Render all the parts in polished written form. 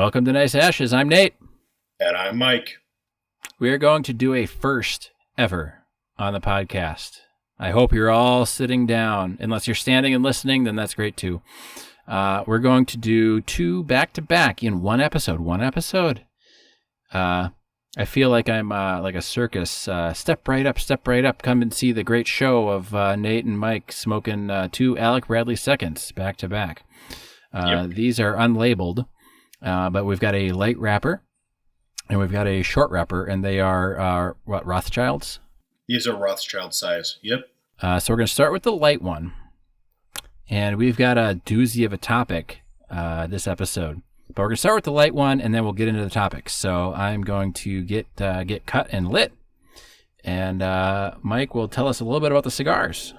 Welcome to Nice Ashes. I'm Nate. And I'm Mike. We are going to do a first ever on the podcast. I hope you're all sitting down. Unless you're standing and listening, then that's great too. We're going to do two back-to-back in one episode. I feel like I'm like a circus. Step right up. Come and see the great show of Nate and Mike smoking two Alec Bradley seconds back-to-back. Yep. These are unlabeled, but we've got a light wrapper and we've got a short wrapper, and they are, Rothschilds? These are Rothschild size. Yep. So we're going to start with the light one. And we've got a doozy of a topic this episode. But we're going to start with the light one, and then we'll get into the topics. So I'm going to get cut and lit. And Mike will tell us a little bit about the cigars.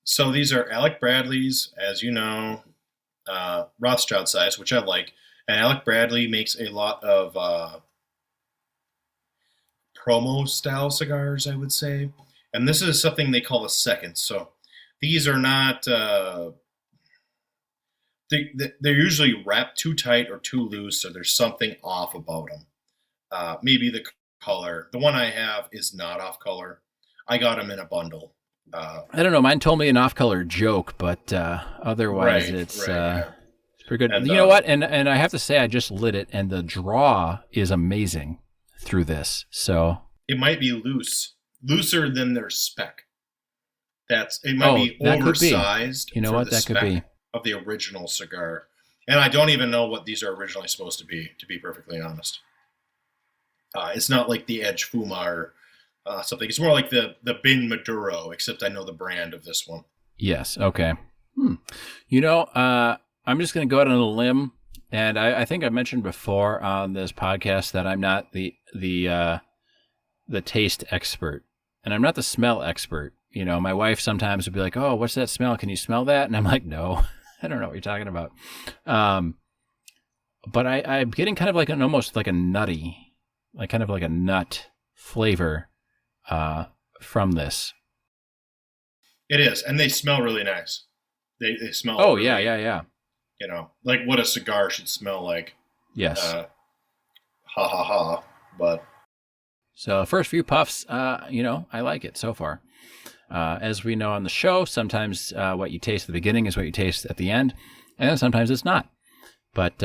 So these are Alec Bradley's, as you know, Rothschild size, which I like. And Alec Bradley makes a lot of promo-style cigars, I would say. And this is something they call a second. So these are not... They're usually wrapped too tight or too loose, so there's something off about them. Maybe the color. The one I have is not off color. I got them in a bundle. I don't know. Mine told me an off-color joke, but otherwise it's pretty good. And, you know what? And I have to say, I just lit it, and the draw is amazing through this. So it might be looser than their spec. It might be oversized. You know what? That could be. Of the original cigar. And I don't even know what these are originally supposed to be perfectly honest. It's not like the Edge Fuma or something. It's more like the Bin Maduro, except I know the brand of this one. Yes, okay. You know, I'm just going to go out on a limb, and I think I mentioned before on this podcast that I'm not the taste expert, and I'm not the smell expert. You know, my wife sometimes would be like, "Oh, what's that smell? Can you smell that?" And I'm like, "No, I don't know what you're talking about." But I'm getting kind of like almost like a nutty, like kind of like a nut flavor from this. It is, and they smell really nice. They smell. Oh, really, yeah. You know, like what a cigar should smell like. Yes. But so first few puffs, I like it so far. As we know on the show, sometimes what you taste at the beginning is what you taste at the end, and then sometimes it's not. But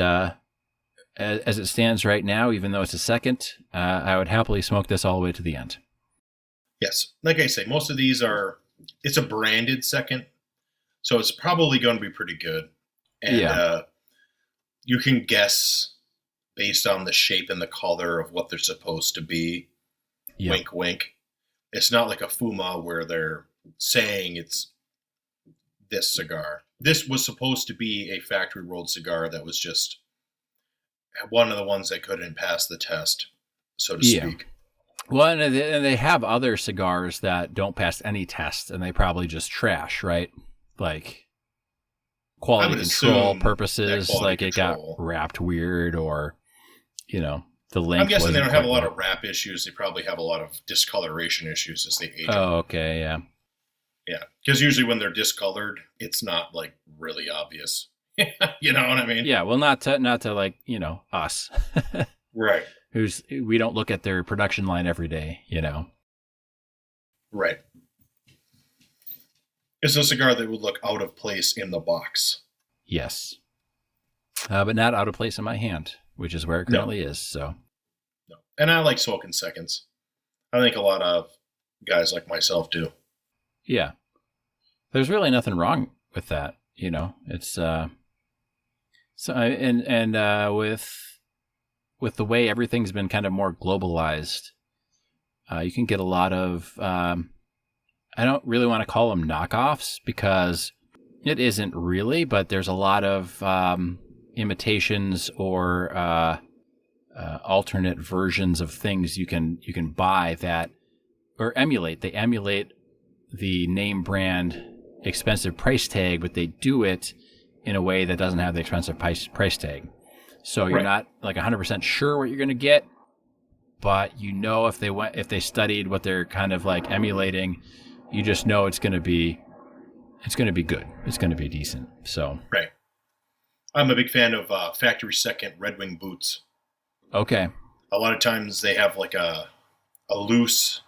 as it stands right now, even though it's a second, I would happily smoke this all the way to the end. Yes. Like I say, most of these it's a branded second, so it's probably going to be pretty good. And you can guess based on the shape and the color of what they're supposed to be. Yep. Wink, wink. It's not like a Fuma where they're saying it's this cigar. This was supposed to be a factory rolled cigar that was just one of the ones that couldn't pass the test, so to speak. Well, and they have other cigars that don't pass any test, and they probably just trash, right? Like quality control purposes, like it got wrapped weird, or the length. I'm guessing they don't have a lot of wrap issues. They probably have a lot of discoloration issues as they age. Oh, okay, yeah. Yeah, because usually when they're discolored, it's not like really obvious. You know what I mean? Yeah, well, not to like, us. Right. We don't look at their production line every day, Right. It's a cigar that would look out of place in the box. Yes. But not out of place in my hand, which is where it currently is. So. No. And I like smoking seconds. I think a lot of guys like myself do. Yeah. There's really nothing wrong with that. It's, so, and with the way everything's been kind of more globalized, you can get a lot of, I don't really want to call them knockoffs because it isn't really, but there's a lot of imitations or alternate versions of things you can buy that or emulate. They emulate the name brand expensive price tag, but they do it in a way that doesn't have the expensive price tag. So you're not like 100% sure what you're going to get, but if they studied what they're kind of like emulating, you just know it's going to be good. It's going to be decent. So right. I'm a big fan of factory second Red Wing boots. Okay. A lot of times they have like a loose.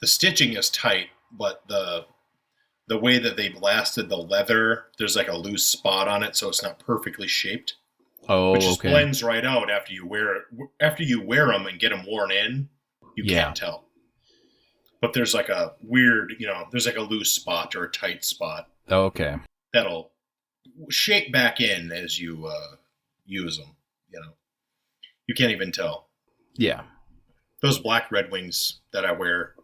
The stitching is tight, but the way that they blasted the leather, there's like a loose spot on it, so it's not perfectly shaped. Oh, which just okay. blends right out after you wear it. After you wear them and get them worn in, you can't tell. But there's like a weird, there's like a loose spot or a tight spot. Oh, okay. That'll shape back in as you use them. You can't even tell. Yeah. Those black Red Wings that I wear,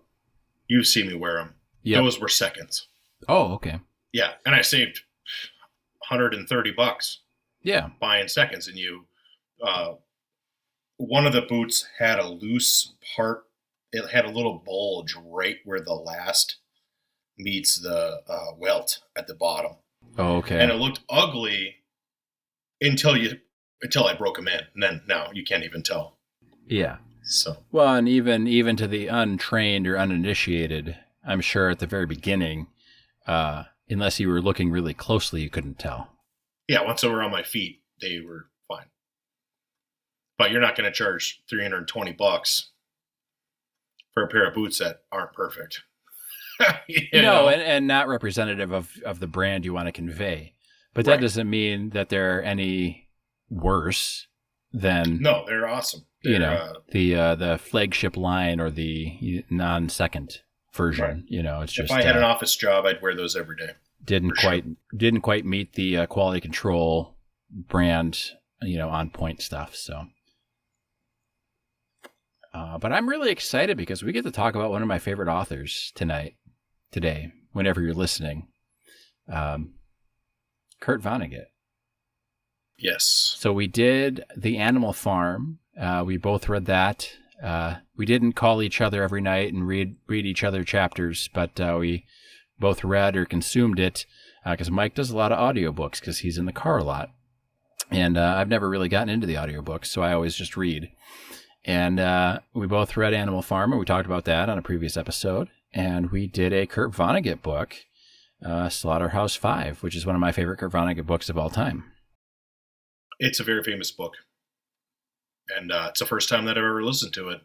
you've seen me wear them. Yep. Those were seconds. Oh, okay. Yeah, and I saved $130. Yeah. Buying seconds, and one of the boots had a loose part. It had a little bulge right where the last meets the welt at the bottom. Oh, okay. And it looked ugly until I broke them in, and then now you can't even tell. Yeah. So well, and even to the untrained or uninitiated, I'm sure at the very beginning, unless you were looking really closely, you couldn't tell. Yeah, once they were on my feet, they were fine. But you're not going to charge $320 for a pair of boots that aren't perfect. No, and not representative of the brand you want to convey. But that doesn't mean that they're any worse than... No, they're awesome. The flagship line or the non-second version. Right. It's just... If I had an office job, I'd wear those every day. Didn't quite meet the quality control brand, on point stuff. So, but I'm really excited because we get to talk about one of my favorite authors today, whenever you're listening, Kurt Vonnegut. Yes. So we did The Animal Farm. We both read that. We didn't call each other every night and read each other chapters, but we both read or consumed it because Mike does a lot of audiobooks because he's in the car a lot. And I've never really gotten into the audiobooks, so I always just read. And we both read Animal Farm, and we talked about that on a previous episode. And we did a Kurt Vonnegut book, Slaughterhouse-Five, which is one of my favorite Kurt Vonnegut books of all time. It's a very famous book. And it's the first time that I've ever listened to it.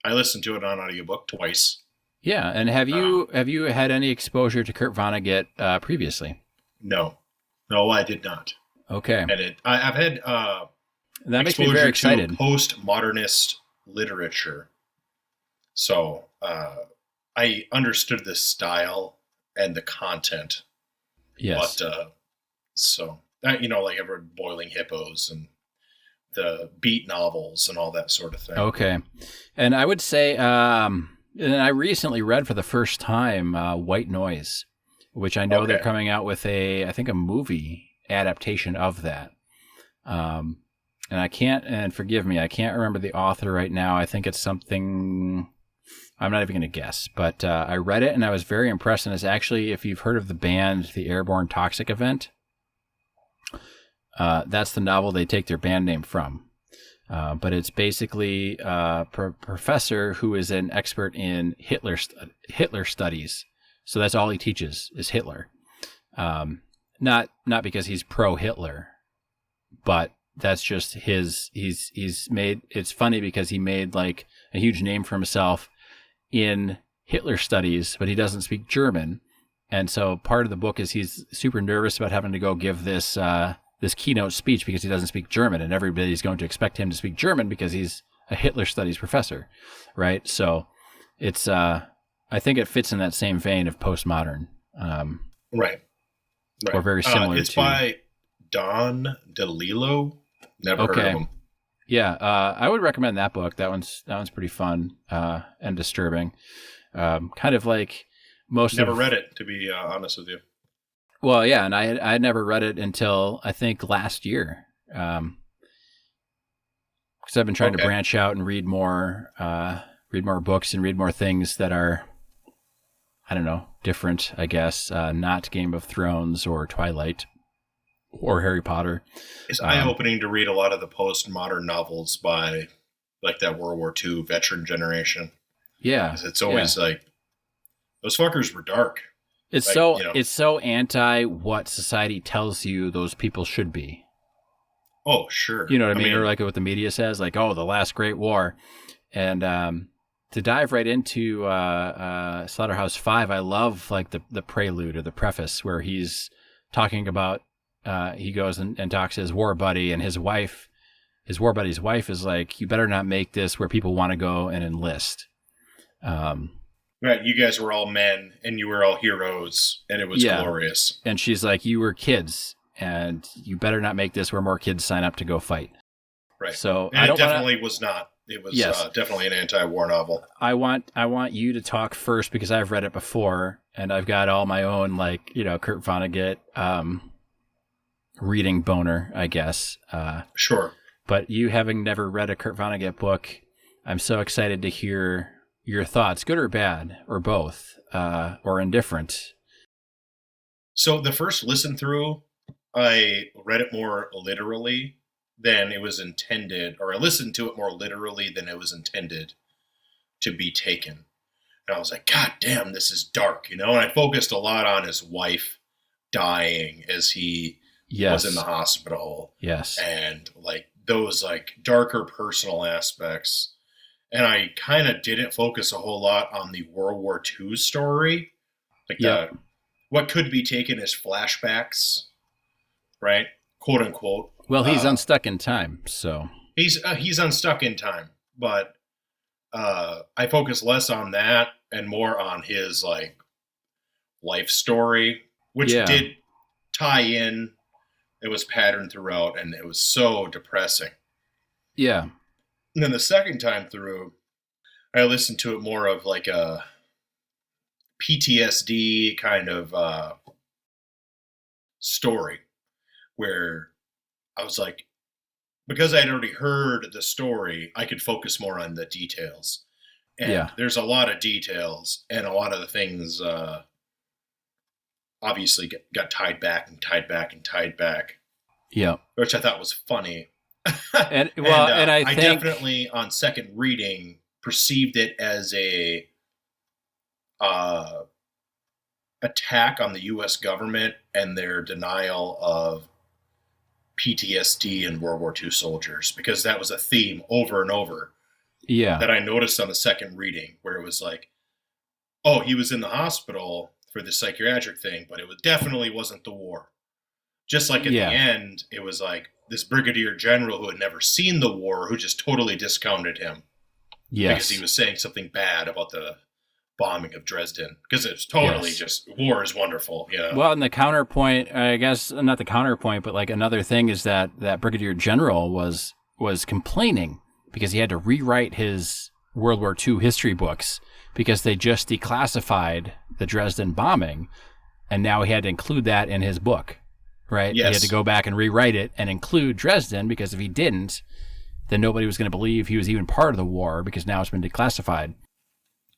I listened to it on audiobook twice. Yeah, and have you had any exposure to Kurt Vonnegut previously? No, I did not. Okay, and I've had that makes me very excited. To post-modernist literature, so I understood the style and the content. Yes, but like I've read Boiling Hippos and the beat novels and all that sort of thing. Okay, and I would say. And I recently read for the first time White Noise, which I know they're coming out with I think a movie adaptation of that. And and forgive me, I can't remember the author right now. I think it's something, I'm not even going to guess, but I read it and I was very impressed. And it's actually, if you've heard of the band, the Airborne Toxic Event, that's the novel they take their band name from. But it's basically a professor who is an expert in Hitler studies. So that's all he teaches is Hitler. Not because he's pro-Hitler, but that's just he's made, it's funny because he made like a huge name for himself in Hitler studies, but he doesn't speak German. And so part of the book is he's super nervous about having to go give this keynote speech because he doesn't speak German, and everybody's going to expect him to speak German because he's a Hitler studies professor, right? So it's, I think it fits in that same vein of postmodern. Right. Or very similar it's by Don DeLillo. Never heard of him. Yeah, I would recommend that book. That one's pretty fun and disturbing. Kind of like most Never read it, to be honest with you. Well, yeah, and I had never read it until I think last year, because I've been trying to branch out and read more books and read more things that are, I don't know, different. I guess not Game of Thrones or Twilight or Harry Potter. It's eye-opening to read a lot of the postmodern novels by like that World War II veteran generation. Yeah, it's always like those fuckers were dark. It's like, so anti what society tells you those people should be. Oh, sure. You know what I mean? Or like what the media says, like, oh, the last great war. And to dive right into Slaughterhouse-Five, I love like the prelude or the preface where he's talking about, he goes and talks to his war buddy, and his war buddy's wife is like, you better not make this where people want to go and enlist. Right, you guys were all men, and you were all heroes, and it was glorious. And she's like, you were kids, and you better not make this where more kids sign up to go fight. Right. So and it definitely was not. It was definitely an anti-war novel. I want you to talk first because I've read it before, and I've got all my own, like, Kurt Vonnegut reading boner, I guess. Sure. But you having never read a Kurt Vonnegut book, I'm so excited to hear your thoughts, good or bad, or both, or indifferent. So the first listen through, I read it more literally than it was intended, or I listened to it more literally than it was intended to be taken. And I was like, God damn, this is dark, And I focused a lot on his wife dying as he was in the hospital. Yes. And like those like darker personal aspects. And I kind of didn't focus a whole lot on the World War II story. Like what could be taken as flashbacks, right? Quote unquote. Well, he's unstuck in time, so. He's unstuck in time. But I focus less on that and more on his like life story, which did tie in. It was patterned throughout, and it was so depressing. Yeah. And then the second time through, I listened to it more of like a PTSD kind of story, where I was like, because I had already heard the story, I could focus more on the details. And there's a lot of details, and a lot of the things obviously got tied back and tied back and tied back. Yeah. Which I thought was funny. And I think, definitely on second reading perceived it as a attack on the U.S. government and their denial of PTSD and World War II soldiers, because that was a theme over and over. Yeah. That I noticed on the second reading, where it was like, oh, he was in the hospital for the psychiatric thing, but it definitely wasn't the war. Just like at the end, it was like this brigadier general who had never seen the war, who just totally discounted him. Yes. Because he was saying something bad about the bombing of Dresden. Because it's totally just, war is wonderful. Yeah. Well, and the counterpoint, I guess, not the counterpoint, but like another thing is that brigadier general was complaining because he had to rewrite his World War II history books because they just declassified the Dresden bombing, and now he had to include that in his book. Right? Yes. He had to go back and rewrite it and include Dresden, because if he didn't, then nobody was going to believe he was even part of the war, because now it's been declassified.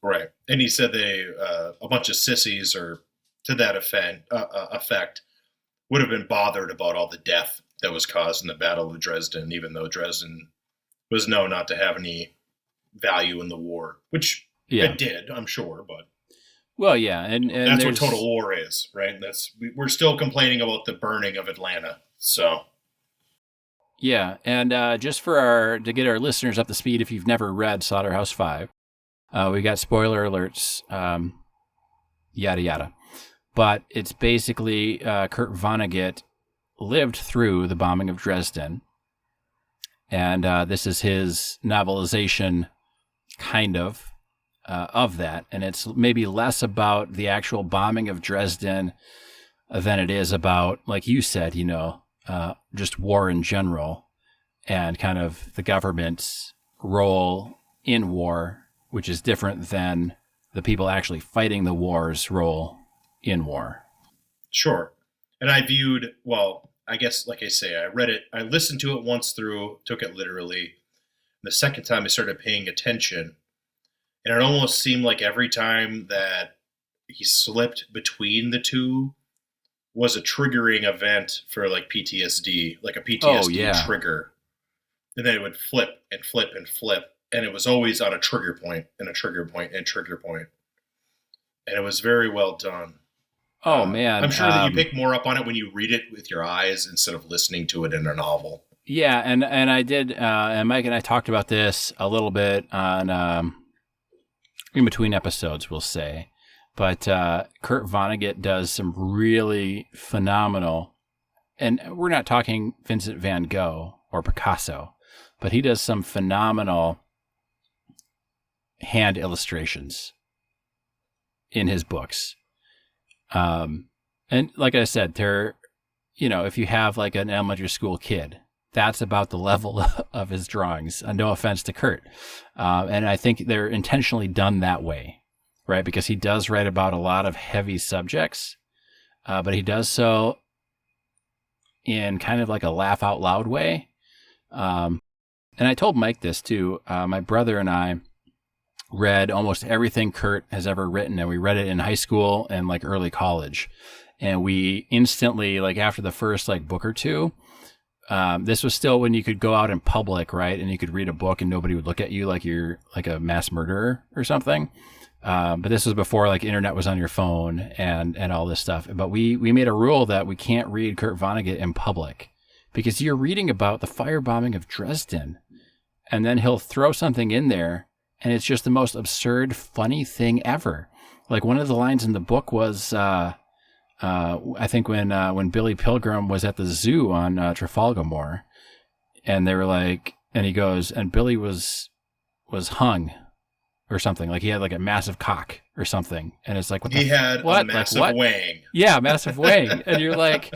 Right. And he said a bunch of sissies, or to that effect, would have been bothered about all the death that was caused in the Battle of Dresden, even though Dresden was known not to have any value in the war, which it did, I'm sure, but. Well, yeah, and that's what total war is, right? We're still complaining about the burning of Atlanta, so. Yeah, and just to get our listeners up to speed, if you've never read Slaughterhouse-Five, we got spoiler alerts, yada yada, but it's basically Kurt Vonnegut lived through the bombing of Dresden, and this is his novelization, kind of that, and it's maybe less about the actual bombing of Dresden than it is about, like you said, just war in general and kind of the government's role in war, which is different than the people actually fighting the war's role in war. Sure. And I viewed, well, I guess, like I say, I read it, I listened to it once through, took it literally. The second time I started paying attention, and it almost seemed like every time that he slipped between the two was a triggering event for like PTSD, like a PTSD trigger. And then it would flip and flip and flip. And it was always on a trigger point and a trigger point and a trigger point. And it was very well done. Oh, man. I'm sure that you pick more up on it when you read it with your eyes instead of listening to it in a novel. Yeah, and I did, and Mike and I talked about this a little bit on in between episodes, we'll say. But Kurt Vonnegut does some really phenomenal, and we're not talking Vincent van Gogh or Picasso, but he does some phenomenal hand illustrations in his books. And like I said, they're, if you have like an elementary school kid, that's about the level of his drawings. No offense to Kurt. And I think they're intentionally done that way, right? Because he does write about a lot of heavy subjects, but he does so in kind of like a laugh out loud way. And I told Mike this too. My brother and I read almost everything Kurt has ever written, and we read it in high school and like early college. And we instantly, like after the first like book or two, this was still when you could go out in public, right? And you could read a book and nobody would look at you like you're like a mass murderer or something. But this was before like internet was on your phone and all this stuff. But we made a rule that we can't read Kurt Vonnegut in public because you're reading about the firebombing of Dresden, and then he'll throw something in there and it's just the most absurd, funny thing ever. Like one of the lines in the book was, I think when Billy Pilgrim was at the zoo on Trafalgar Moor, and they were like, and he goes, and Billy was hung or something, like he had like a massive cock or something, and it's like, he had a massive wang. Yeah, massive wang, and you're like,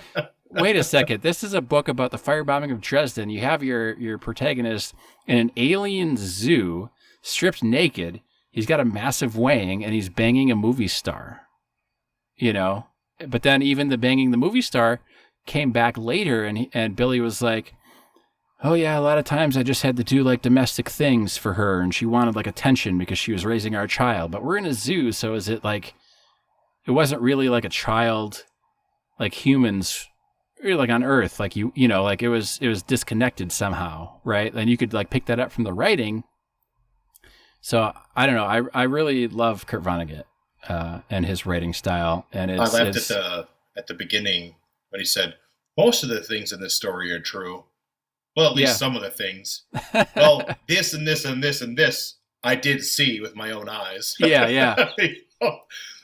wait a second, this is a book about the firebombing of Dresden. You have your protagonist in an alien zoo, stripped naked. He's got a massive wang, and he's banging a movie star. But then even the banging the movie star came back later, and Billy was like, oh yeah, a lot of times I just had to do like domestic things for her, and she wanted like attention because she was raising our child. But we're in a zoo, so is it like, it wasn't really like a child, like humans, like on Earth, like like it was disconnected somehow, right? And you could like pick that up from the writing. So I don't know. I really love Kurt Vonnegut. And his writing style, and I laughed at the beginning when he said most of the things in this story are true. Well, at least some of the things. Well, this and this and this and this I did see with my own eyes. Yeah.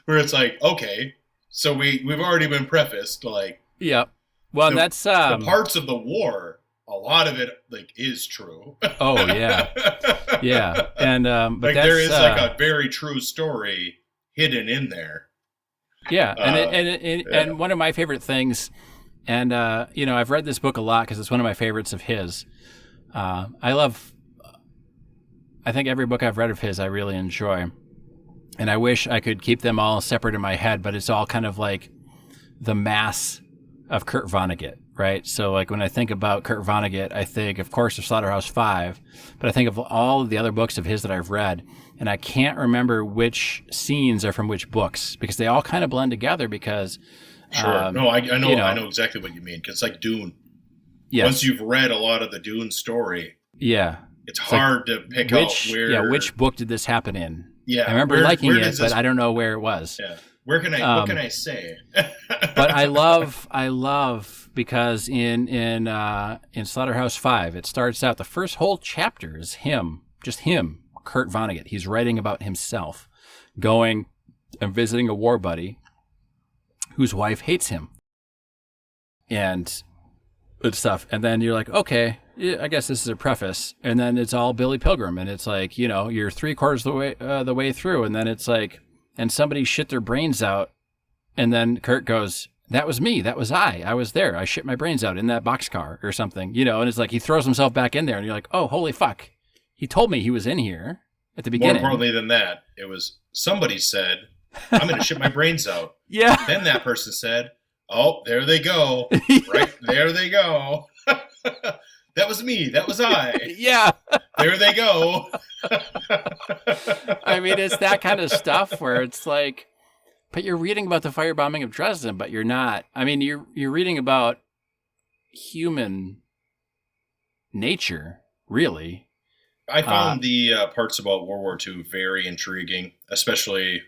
Where it's like, okay, so we've already been prefaced like, yeah. Well, that's the parts of the war. A lot of it like is true. Oh yeah, yeah, and but like there is like a very true story hidden in there. Yeah, and one of my favorite things, and I've read this book a lot because it's one of my favorites of his. I think every book I've read of his I really enjoy, and I wish I could keep them all separate in my head, but it's all kind of like the mass of Kurt Vonnegut, right? So like when I think about Kurt Vonnegut, I think of course of Slaughterhouse-Five, but I think of all of the other books of his that I've read, and I can't remember which scenes are from which books because they all kind of blend together because sure. No, I know I know exactly what you mean because it's like Dune. Yes. Once you've read a lot of the Dune story, it's hard to pick out where. Yeah, which book did this happen in? Yeah, I remember liking it, but I don't know where it was. Yeah. Where can I? What can I say? But I love because in Slaughterhouse-Five, it starts out the first whole chapter is just him, Kurt Vonnegut. He's writing about himself, going and visiting a war buddy whose wife hates him, and stuff. And then you're like, okay, yeah, I guess this is a preface, and then it's all Billy Pilgrim, and it's like you're 3/4 the way through, and then it's like. And somebody shit their brains out, and then Kurt goes, that was me, that was I was there, I shit my brains out in that boxcar or something, and it's like he throws himself back in there, and you're like, oh, holy fuck, he told me he was in here at the beginning. More importantly than that, it was somebody said, I'm going to shit my brains out. Yeah. Then that person said, oh, there they go, right, there they go. That was me. That was I. Yeah. There they go. I mean, it's that kind of stuff where it's like, but you're reading about the firebombing of Dresden, but you're not. I mean, you're reading about human nature, really. I found the parts about World War II very intriguing, especially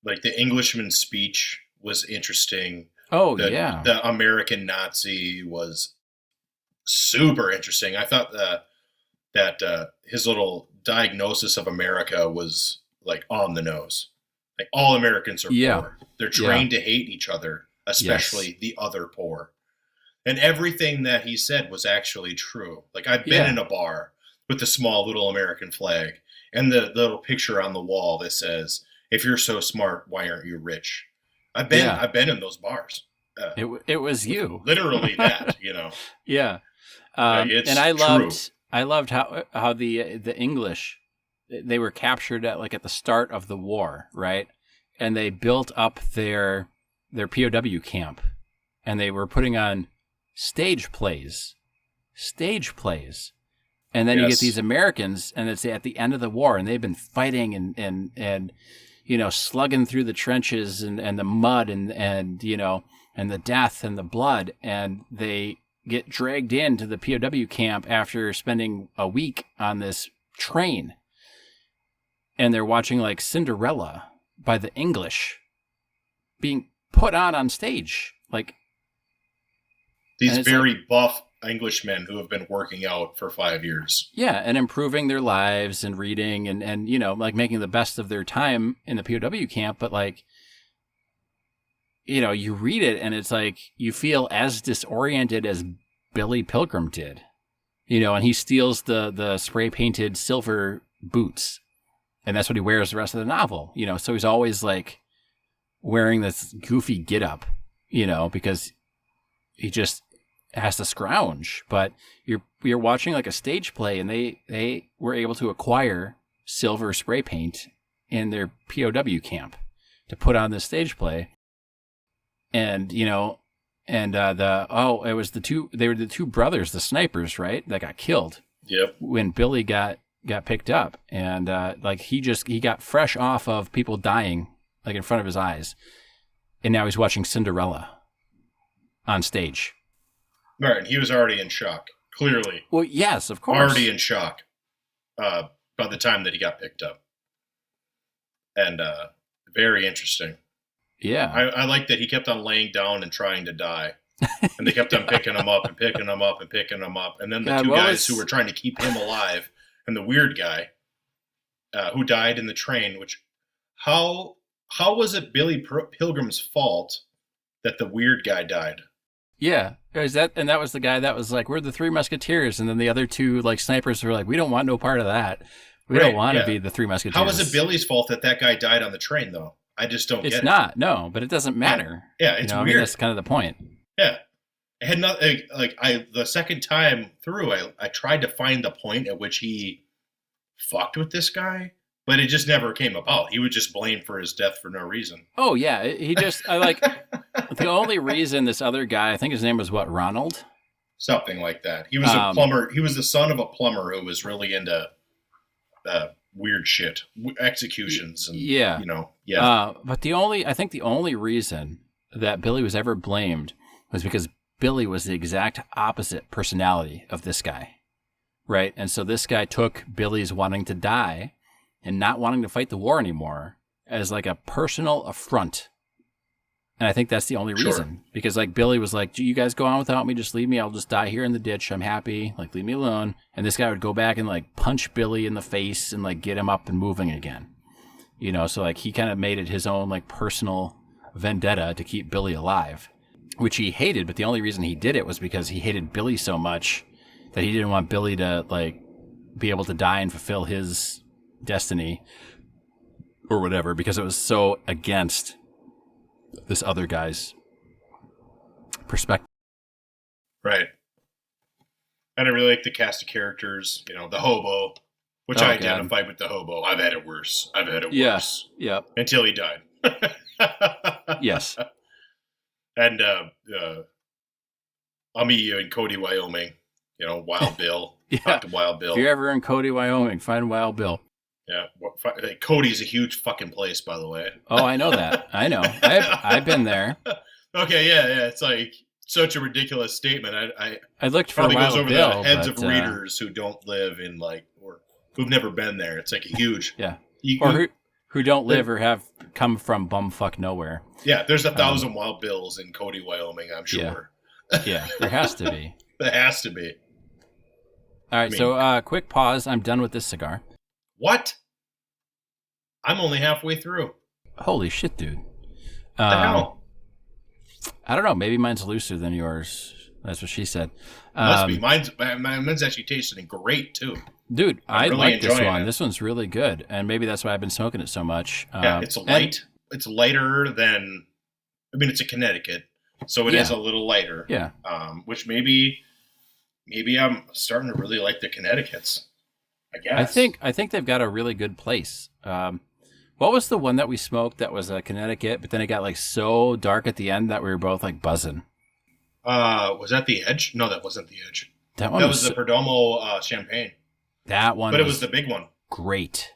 like the Englishman's speech was interesting. Oh, yeah. The American Nazi was super interesting. I thought that his little diagnosis of America was like on the nose. Like all Americans are poor. They're trained to hate each other, especially the other poor. And everything that he said was actually true. Like I've been in a bar with the small little American flag and the little picture on the wall that says, "If you're so smart, why aren't you rich?" I've been in those bars. It was you. Literally that, you know. Yeah. And I loved how the English, they were captured at the start of the war, right? And they built up their POW camp, and they were putting on stage plays, and then you get these Americans, and it's at the end of the war, and they've been fighting and slugging through the trenches and the mud and the death and the blood, and they get dragged into the POW camp after spending a week on this train, and they're watching like Cinderella by the English being put on stage, like these very buff Englishmen who have been working out for 5 years. Yeah, and improving their lives and reading and making the best of their time in the POW camp, but you read it and it's like you feel as disoriented as Billy Pilgrim did. And he steals the spray painted silver boots, and that's what he wears the rest of the novel. So he's always like wearing this goofy getup, because he just has to scrounge. But you're watching like a stage play, and they were able to acquire silver spray paint in their POW camp to put on this stage play. And it was they were the two brothers, the snipers, right, that got killed. Yep. When Billy got picked up, and he got fresh off of people dying like in front of his eyes, and now he's watching Cinderella on stage. Right, and he was already in shock, clearly. Well, yes, of course. Already in shock by the time that he got picked up. And very interesting. Yeah. I like that he kept on laying down and trying to die. And they kept on picking him up and picking him up and picking him up. And then the two guys who were trying to keep him alive, and the weird guy who died in the train, which how was it Billy Pilgrim's fault that the weird guy died? Yeah, that was the guy that was like, "We're the Three Musketeers," and then the other two like snipers were like, "We don't want no part of that. We don't want to be the Three Musketeers." How was it Billy's fault that guy died on the train, though? I just don't get it. It's not, no, but it doesn't matter. Yeah, it's weird. That's kind of the point. Yeah, it had not the second time through, I tried to find the point at which he fucked with this guy, but it just never came about. He was just blamed for his death for no reason. Oh yeah, the only reason this other guy, I think his name was Ronald? Something like that. He was a plumber. He was the son of a plumber who was really into weird shit, executions, and But I think the only reason that Billy was ever blamed was because Billy was the exact opposite personality of this guy, right? And so this guy took Billy's wanting to die and not wanting to fight the war anymore as like a personal affront. And I think that's the only reason, because like Billy was like, "You guys go on without me, just leave me. I'll just die here in the ditch. I'm happy. Like, leave me alone." And this guy would go back and like punch Billy in the face and like get him up and moving again. So like he kind of made it his own like personal vendetta to keep Billy alive, which he hated. But the only reason he did it was because he hated Billy so much that he didn't want Billy to like be able to die and fulfill his destiny or whatever, because it was so against this other guy's perspective. Right. And I really like the cast of characters, the hobo, which I identified with the hobo. I've had it worse. Worse. Yeah. Until he died. Yes. And Ami in Cody, Wyoming, Wild Bill. Talk to Wild Bill. If you're ever in Cody, Wyoming, find Wild Bill. Yeah, Cody's a huge fucking place, by the way. Oh, I know that. I know. I've been there. Okay, yeah. It's like such a ridiculous statement. I looked for probably Wild goes over Bill, the heads of readers who don't live in or who've never been there. It's like a huge who don't live or have come from bumfuck nowhere. Yeah, there's 1,000 Wild Bills in Cody, Wyoming. I'm sure. Yeah, there has to be. That has to be. All right, so quick pause. I'm done with this cigar. What? I'm only halfway through. Holy shit, dude. What the hell? I don't know. Maybe mine's looser than yours. That's what she said. Must be. Mine's actually tasting great, too. Dude, I really like this enjoying one. it. This one's really good. And maybe that's why I've been smoking it so much. Yeah, it's light. It's lighter than... I mean, it's a Connecticut, so it is a little lighter. Yeah. Which maybe I'm starting to really like the Connecticut's, I guess. I think they've got a really good place. What was the one that we smoked that was a Connecticut, but then it got like so dark at the end that we were both like buzzing? Was that the Edge? No, that wasn't the Edge. That was the Perdomo Champagne. That one, but it was the big one. Great.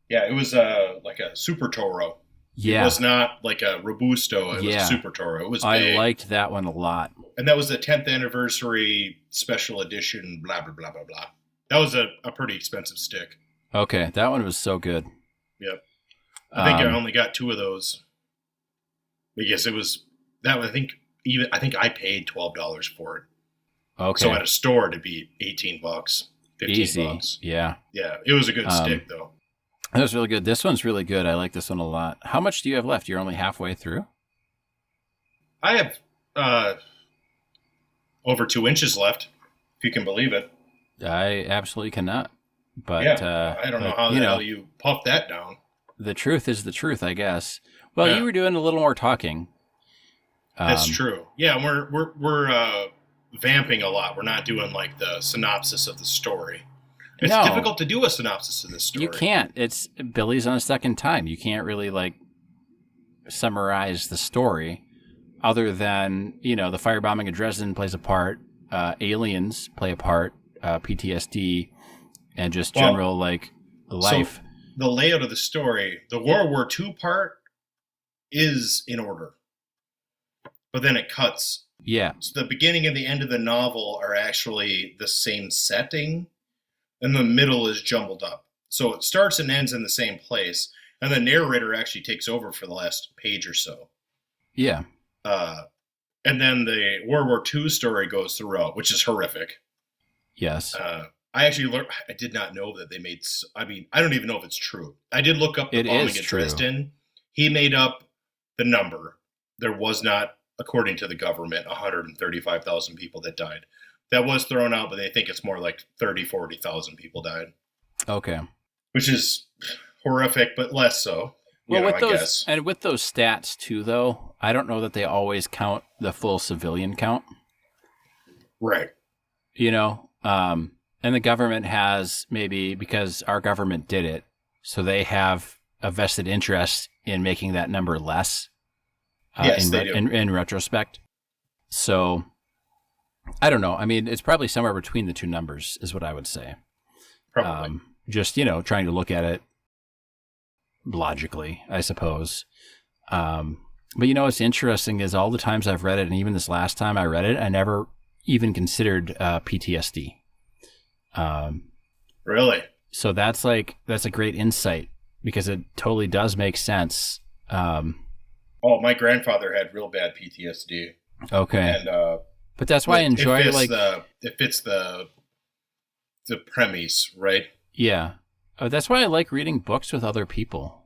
Yeah, it was like a Super Toro. Yeah, it was not like a Robusto. It was a Super Toro. It was big. I liked that one a lot. And that was the 10th anniversary special edition. Blah blah blah blah blah. That was a pretty expensive stick. Okay, that one was so good. Yep. I think I only got 2 of those because it was that. I think I paid $12 for it. Okay. So at a store to be $18, $15. Easy. Yeah. Yeah. It was a good stick though. That was really good. This one's really good. I like this one a lot. How much do you have left? You're only halfway through? I have over 2 inches left, if you can believe it. I absolutely cannot. But yeah, I don't know how the hell you puffed that down. The truth is the truth, I guess. Well, you were doing a little more talking. That's true. Yeah, we're vamping a lot. We're not doing like the synopsis of the story. It's difficult to do a synopsis of this story. You can't. It's Billy's on a second time. You can't really like summarize the story other than, the firebombing of Dresden plays a part, aliens play a part, PTSD, and just general life. So the layout of the story, the World War II part is in order, but then it cuts. Yeah. So the beginning and the end of the novel are actually the same setting, and the middle is jumbled up. So it starts and ends in the same place, and the narrator actually takes over for the last page or so. Yeah. And then the World War II story goes throughout, which is horrific. Yes. I actually learned, I did not know that they made, I don't even know if it's true. I did look up the bombing at Dresden. He made up the number. There was not, according to the government, 135,000 people that died. That was thrown out, but they think it's more like 30, 40,000 people died. Okay. Which is horrific, but less so. Well, with those stats too, though, I don't know that they always count the full civilian count. Right. And the government has maybe, because our government did it, so they have a vested interest in making that number less. Yes, they do. In retrospect. So, I don't know. I mean, it's probably somewhere between the two numbers is what I would say. Probably. Just, trying to look at it logically, I suppose. But what's interesting is all the times I've read it, and even this last time I read it, I never even considered PTSD. Really? So that's a great insight because it totally does make sense. My grandfather had real bad PTSD. Okay. And but that's why I enjoy it fits the premise, right? Yeah. That's why I like reading books with other people.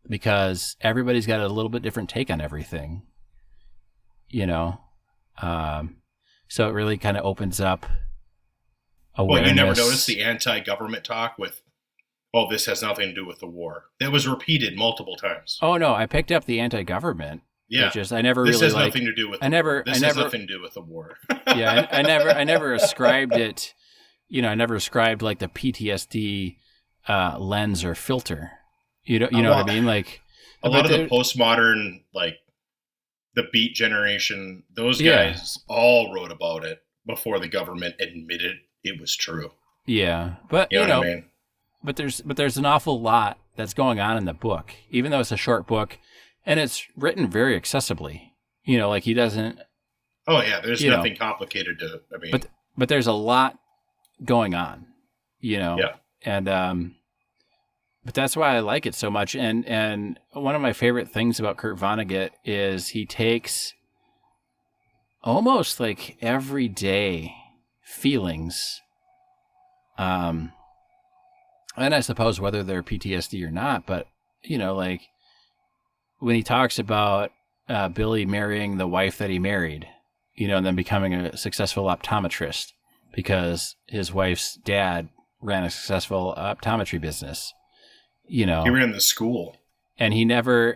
Because everybody's got a little bit different take on everything. So it really kind of opens up awareness. Well, you never noticed the anti-government talk with, this has nothing to do with the war. That was repeated multiple times. Oh no, I picked up the anti-government. Yeah, I never this really has nothing to do with. This has nothing to do with the war. Yeah, I never ascribed it. I never ascribed like the PTSD lens or filter. You know what I mean? Like a lot of the postmodern, like the Beat generation, those guys all wrote about it before the government admitted it was true. Yeah, but you know what I mean? But there's an awful lot that's going on in the book, even though it's a short book, and it's written very accessibly. Like he doesn't. Oh yeah, there's nothing complicated to. I mean, but there's a lot going on. Yeah. And but that's why I like it so much. And one of my favorite things about Kurt Vonnegut is he takes almost like everyday feelings. And I suppose whether they're PTSD or not, but, like when he talks about Billy marrying the wife that he married, and then becoming a successful optometrist because his wife's dad ran a successful optometry business, He ran the school. and he never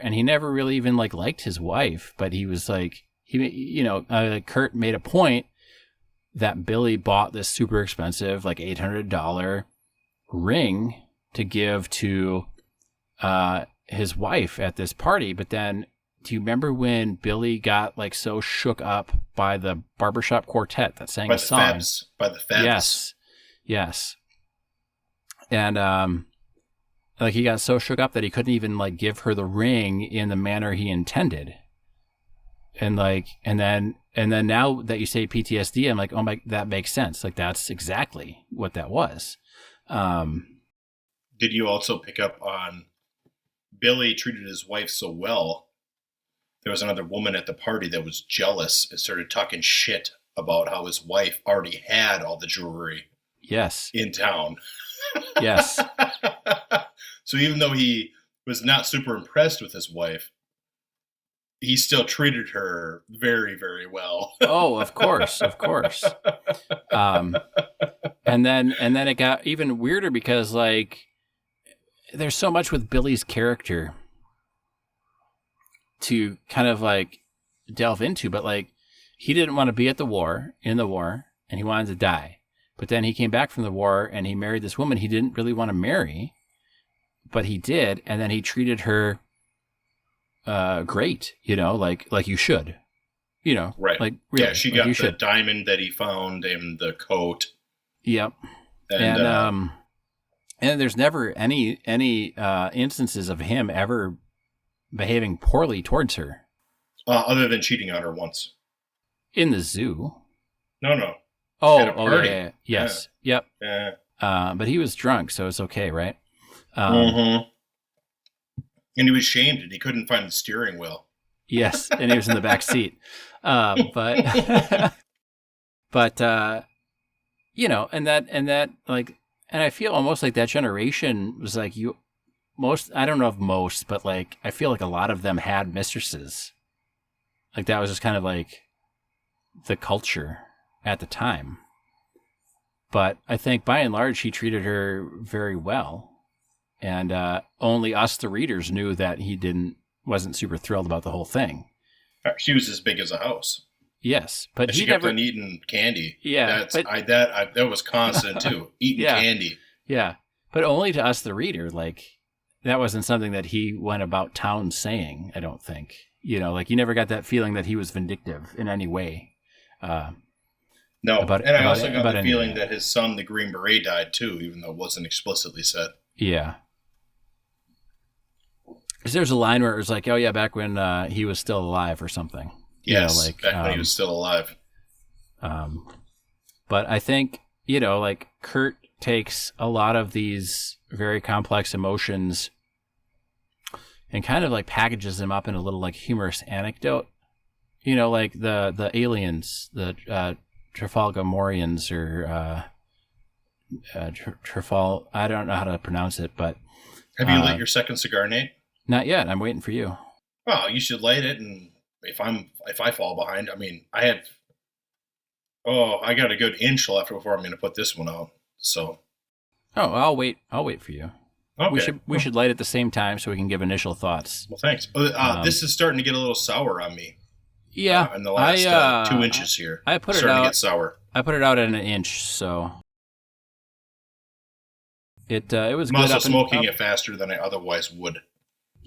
really even like liked his wife, but he was like, Kurt made a point that Billy bought this super expensive, like $800 ring to give to his wife at this party. But then, do you remember when Billy got like so shook up by the barbershop quartet that sang a song? By the Fabs. Yes. And like he got so shook up that he couldn't even like give her the ring in the manner he intended. And then now that you say PTSD, I'm like, oh my, that makes sense. Like that's exactly what that was. Did you also pick up on Billy treated his wife so well? There was another woman at the party that was jealous and started talking shit about how his wife already had all the jewelry. Yes. In town. Yes. So even though he was not super impressed with his wife, he still treated her very, very well. Oh, of course. And then it got even weirder because like there's so much with Billy's character to kind of like delve into, but like he didn't want to be in the war, and he wanted to die. But then he came back from the war and he married this woman he didn't really want to marry, but he did, and then he treated her great, like you should, right? Like really, yeah, she like got the diamond that he found and the coat. Yep, and there's never any instances of him ever behaving poorly towards her, other than cheating on her once in the zoo. No. Oh, at a party. Yeah. Yes, yeah. Yep. Yeah. But he was drunk, so it's okay, right? And he was shamed and he couldn't find the steering wheel. Yes, and he was in the back seat. But and that like, and I feel almost like that generation was like I don't know if most, but like I feel like a lot of them had mistresses. Like that was just kind of like the culture at the time. But I think by and large he treated her very well. And only us, the readers, knew that he wasn't super thrilled about the whole thing. She was as big as a house. Yes, but and she kept on eating candy. Yeah, that was constant too. Eating candy. Yeah, but only to us, the reader. Like that wasn't something that he went about town saying. I don't think. Like you never got that feeling that he was vindictive in any way. No, and I also got the feeling that his son, the Green Beret, died too, even though it wasn't explicitly said. Yeah. There's a line where it was like, oh yeah, back when he was still alive or something. Yes, back when he was still alive. But I think, like Kurt takes a lot of these very complex emotions and kind of like packages them up in a little like humorous anecdote. Like the aliens, the Trafalgar-Morians or Trafal. I don't know how to pronounce it, but have you lit your second cigar, Nate? Not yet. I'm waiting for you. Well, you should light it, and if I fall behind, I mean, I got a good inch left before I'm going to put this one out. So, I'll wait for you. Okay. We should light at the same time so we can give initial thoughts. Well, thanks. This is starting to get a little sour on me. Yeah, in the last 2 inches here, I put it out. To get sour. I put it out at an inch, so it was. I'm also smoking it faster than I otherwise would.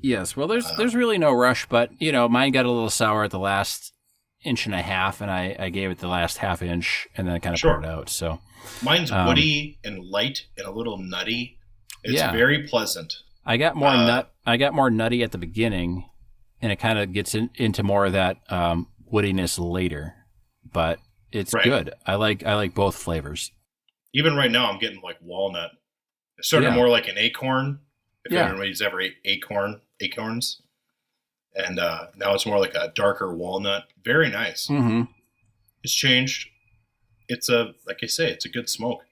Yes, well, there's really no rush, but mine got a little sour at the last inch and a half, and I gave it the last half inch, and then I kind of poured it out. So mine's woody and light and a little nutty. It's very pleasant. I got more nutty at the beginning, and it kind of gets into more of that woodiness later, but it's good. I like both flavors. Even right now, I'm getting like walnut. It's sort of more like an acorn. If anybody's ever ate acorns. And now it's more like a darker walnut. Very nice. Mm-hmm. It's changed. Like I say, it's a good smoke.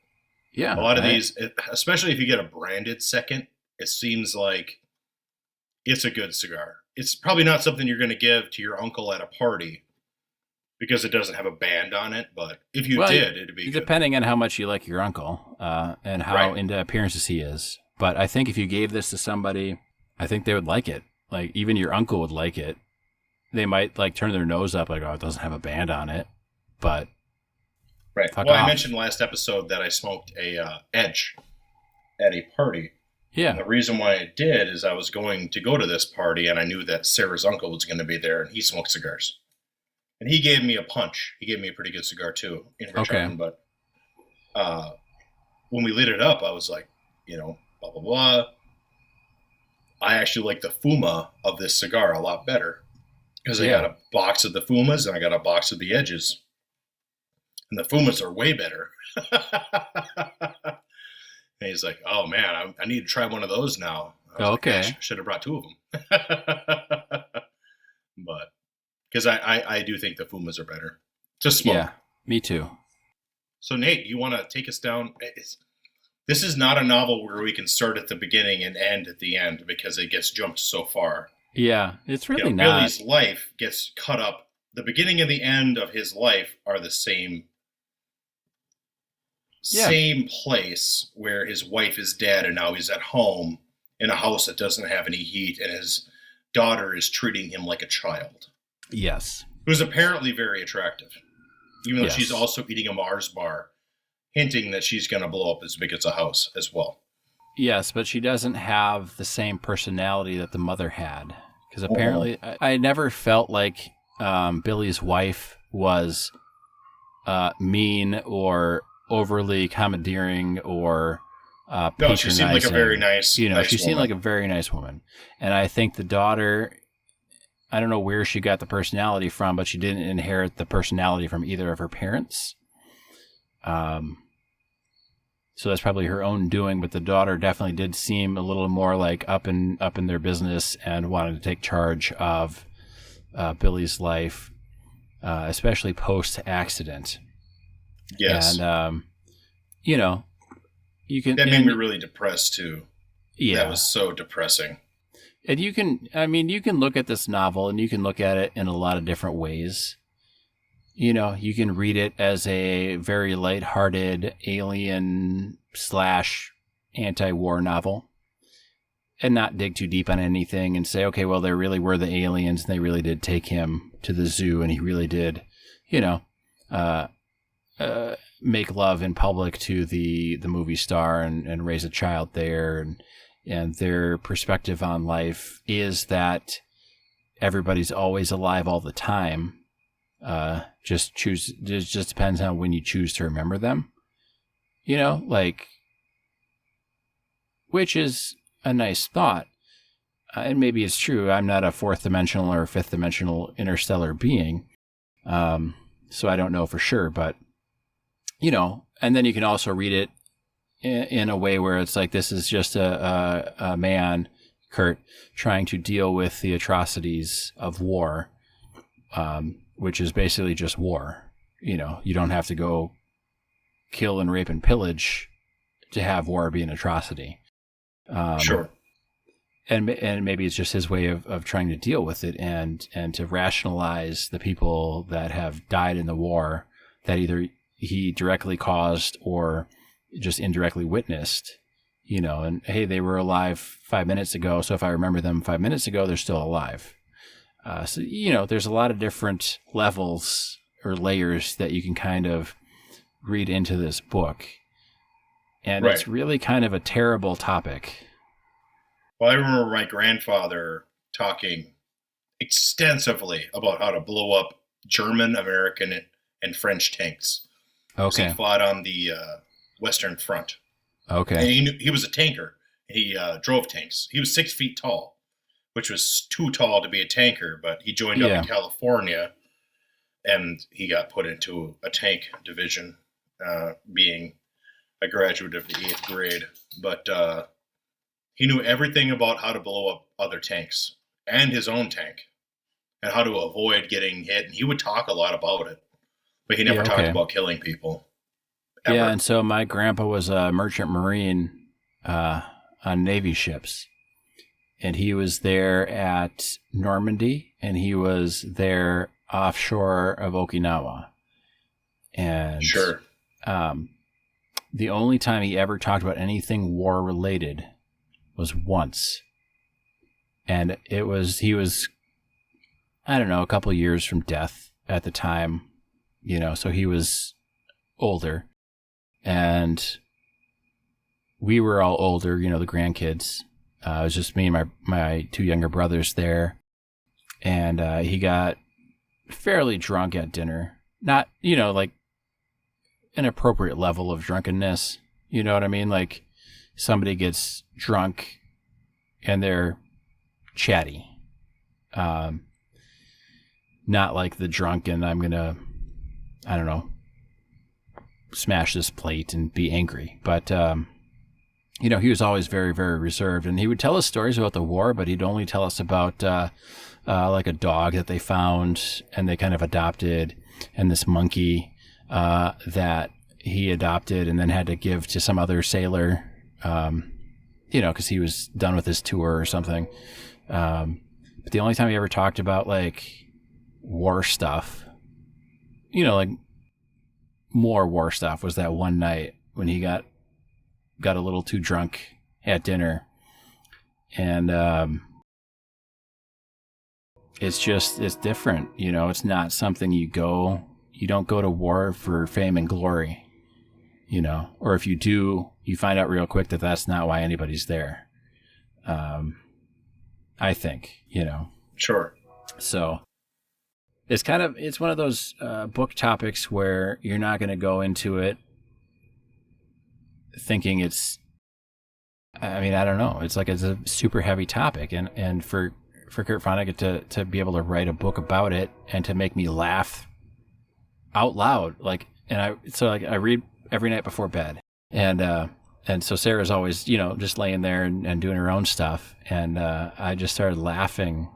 Yeah. A lot of these, especially if you get a branded second, it seems like it's a good cigar. It's probably not something you're going to give to your uncle at a party because it doesn't have a band on it. But if you did, it'd be depending good. on how much you like your uncle and how into appearances he is. But I think if you gave this to somebody, I think they would like it. Like even your uncle would like it. They might like turn their nose up, like, oh, it doesn't have a band on it. But right. Well, I mentioned last episode that I smoked a Edge at a party. Yeah. And the reason why I did is I was going to go to this party, and I knew that Sarah's uncle was going to be there, and he smoked cigars. And he gave me a punch. He gave me a pretty good cigar, too, in return. Okay. But when we lit it up, I was like, blah, blah, blah. I actually like the Fuma of this cigar a lot better because I got a box of the Fumas, and I got a box of the Edges. And the Fumas are way better. And he's like, oh, man, I need to try one of those now. Okay. Like, should have brought two of them. But because I do think the Fumas are better to smoke. Yeah, me too. So, Nate, you want to take us down? This is not a novel where we can start at the beginning and end at the end because it gets jumped so far. Yeah, it's really not. Billy's life gets cut up. The beginning and the end of his life are the same place where his wife is dead and now he's at home in a house that doesn't have any heat and his daughter is treating him like a child. Yes. Who's apparently very attractive, even though she's also eating a Mars bar, hinting that she's going to blow up as big as a house as well. Yes, but she doesn't have the same personality that the mother had. Because apparently I never felt like Billy's wife was mean or overly commandeering or patronizing. No, she seemed like a very nice she seemed like a very nice woman. And I think the daughter, I don't know where she got the personality from, but she didn't inherit the personality from either of her parents. So that's probably her own doing, but the daughter definitely did seem a little more like up in their business and wanted to take charge of Billy's life, especially post-accident. Yes. And, you can... That made me really depressed, too. Yeah. That was so depressing. And you can look at this novel and you can look at it in a lot of different ways. You can read it as a very lighthearted alien / anti-war novel and not dig too deep on anything and say, okay, well, there really were the aliens and they really did take him to the zoo and he really did, make love in public to the movie star and raise a child there. And their perspective on life is that everybody's always alive all the time. Just depends on when you choose to remember them, which is a nice thought. And maybe it's true. I'm not a fourth dimensional or fifth dimensional interstellar being. So I don't know for sure, but and then you can also read it in a way where it's like, this is just a man, Kurt, trying to deal with the atrocities of war, which is basically just war. You don't have to go kill and rape and pillage to have war be an atrocity. Sure. And maybe it's just his way of trying to deal with it and to rationalize the people that have died in the war that either he directly caused or just indirectly witnessed, and hey, they were alive 5 minutes ago. So if I remember them 5 minutes ago, they're still alive. So there's a lot of different levels or layers that you can kind of read into this book. And It's really kind of a terrible topic. Well, I remember my grandfather talking extensively about how to blow up German, American, and French tanks. Okay. He fought on the Western Front. Okay. And he was a tanker. He drove tanks. He was 6 feet tall, which was too tall to be a tanker, but he joined up in California, and he got put into a tank division, being a graduate of the 8th grade. But he knew everything about how to blow up other tanks and his own tank and how to avoid getting hit. And he would talk a lot about it. but he never Yeah, talked okay. about killing people. Ever. Yeah, and so my grandpa was a merchant marine on Navy ships. And he was there at Normandy, and he was there offshore of Okinawa. And Sure. The only time he ever talked about anything war related was once. And he was, I don't know, a couple of years from death at the time, so he was older. And we were all older, the grandkids. It was just me and my two younger brothers there. And he got fairly drunk at dinner. Not, like an appropriate level of drunkenness. You know what I mean? Like somebody gets drunk and they're chatty. Not like the drunk and I'm going to, I don't know, smash this plate and be angry. But, he was always very, very reserved. And he would tell us stories about the war, but he'd only tell us about like a dog that they found and they kind of adopted, and this monkey that he adopted and then had to give to some other sailor, because he was done with his tour or something. But the only time he ever talked about like war stuff, like more war stuff, was that one night when he got a little too drunk at dinner. And it's different. It's not something you don't go to war for fame and glory, or if you do, you find out real quick that that's not why anybody's there. I think, Sure. So it's one of those book topics where you're not going to go into it thinking I don't know. It's like it's a super heavy topic, and for Kurt Vonnegut to be able to write a book about it and to make me laugh out loud, I read every night before bed, and so Sarah's always just laying there and doing her own stuff, and I just started laughing,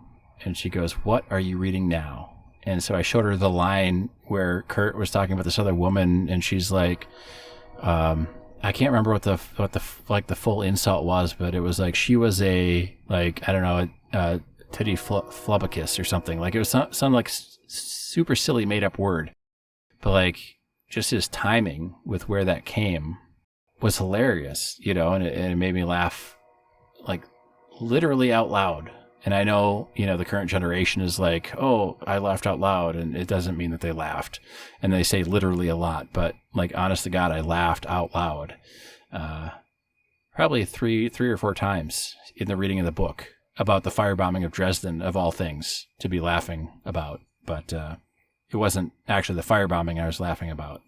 and she goes, "What are you reading now?" And so I showed her the line where Kurt was talking about this other woman, and she's like, I can't remember what the full insult was, but it was like she was a, like, I don't know, a titty flubacus or something. Like it was some like super silly made up word, but like just his timing with where that came was hilarious, and it made me laugh like literally out loud. And I know, the current generation is like, oh, I laughed out loud. And it doesn't mean that they laughed. And they say literally a lot. But like, honest to God, I laughed out loud. Probably three or four times in the reading of the book about the firebombing of Dresden, of all things to be laughing about. But it wasn't actually the firebombing I was laughing about.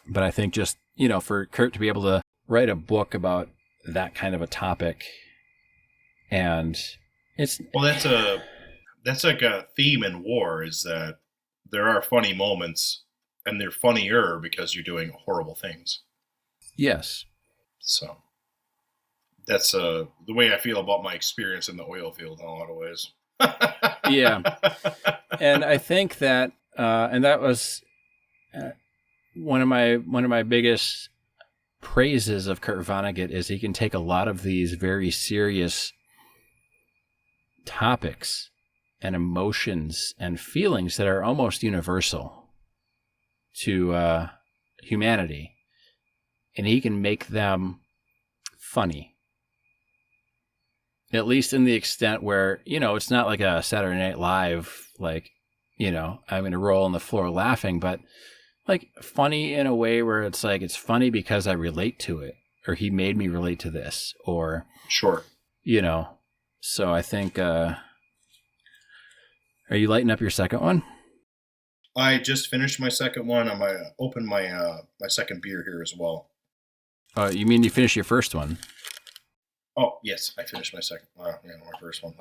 But I think just, for Kurt to be able to write a book about that kind of a topic, and that's like a theme in war, is that there are funny moments, and they're funnier because you're doing horrible things. Yes. So that's the way I feel about my experience in the oil field in a lot of ways. Yeah. And I think that, and that was one of my biggest praises of Kurt Vonnegut, is he can take a lot of these very serious topics and emotions and feelings that are almost universal to humanity, and he can make them funny, at least in the extent where, it's not like a Saturday Night Live, like, I'm going to roll on the floor laughing, but like funny in a way where it's like, it's funny because I relate to it, or he made me relate to this, or sure. So I think, are you lighting up your second one? I just finished my second one. I'm going to open my second beer here as well. You mean you finished your first one? Oh, yes. I finished my second. My first one.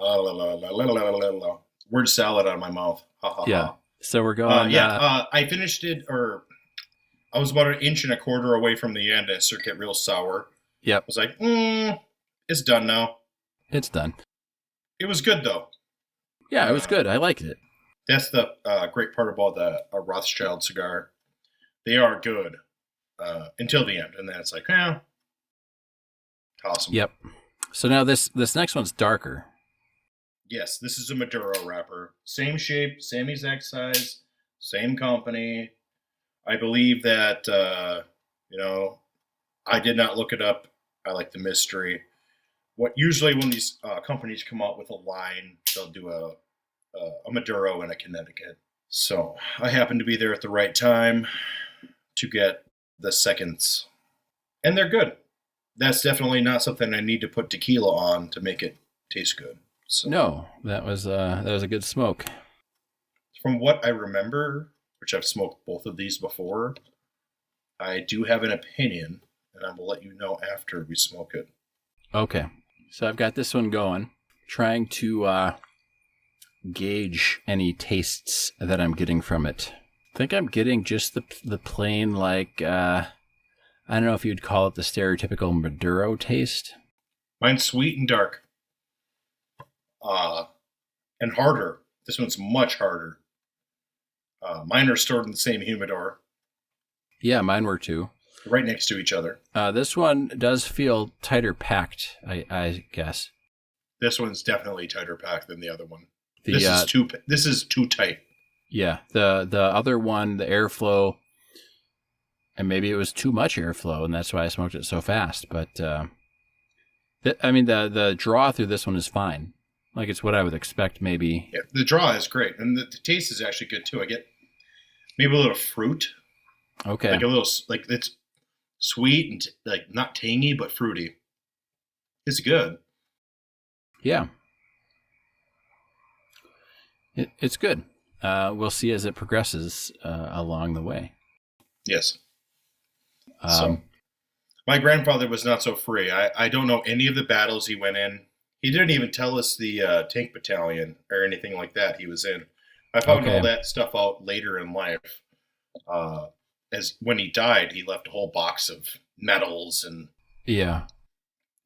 Word salad out of my mouth. Ha, ha, yeah. ha. So we're going. I finished it, or I was about 1.25 inches away from the end, and it started to get real sour. Yep. I was like, it's done now. It's done. It was good, though. Yeah, it was good. I liked it. That's the great part about a Rothschild cigar. They are good until the end, and then it's like, toss them. Yep. So now this next one's darker. Yes, this is a Maduro wrapper. Same shape, same exact size, same company. I believe that, I did not look it up. I like the mystery. Usually when these companies come out with a line, they'll do a Maduro in a Connecticut. So I happened to be there at the right time to get the seconds. And they're good. That's definitely not something I need to put tequila on to make it taste good. So, no, that was a good smoke. From what I remember, which I've smoked both of these before, I do have an opinion, and I will let you know after we smoke it. Okay. So I've got this one going, trying to gauge any tastes that I'm getting from it. I think I'm getting just the plain, like, I don't know if you'd call it the stereotypical Maduro taste. Mine's sweet and dark. And harder. This one's much harder. Mine are stored in the same humidor. Yeah, mine were too. Right next to each other. This one does feel tighter packed, I guess. This one's definitely tighter packed than the other one. This is too tight. Yeah, the other one, the airflow, and maybe it was too much airflow, and that's why I smoked it so fast. But the draw through this one is fine. Like, it's what I would expect, maybe. Yeah, the draw is great, and the taste is actually good too. I get maybe a little fruit. Okay. Like a little, like it's sweet and like not tangy, but fruity. It's good. Yeah. It's good. We'll see as it progresses along the way. Yes. So, my grandfather was not so free. I don't know any of the battles he went in. He didn't even tell us the tank battalion or anything like that he was in. I found all that stuff out later in life. As when he died, he left a whole box of medals and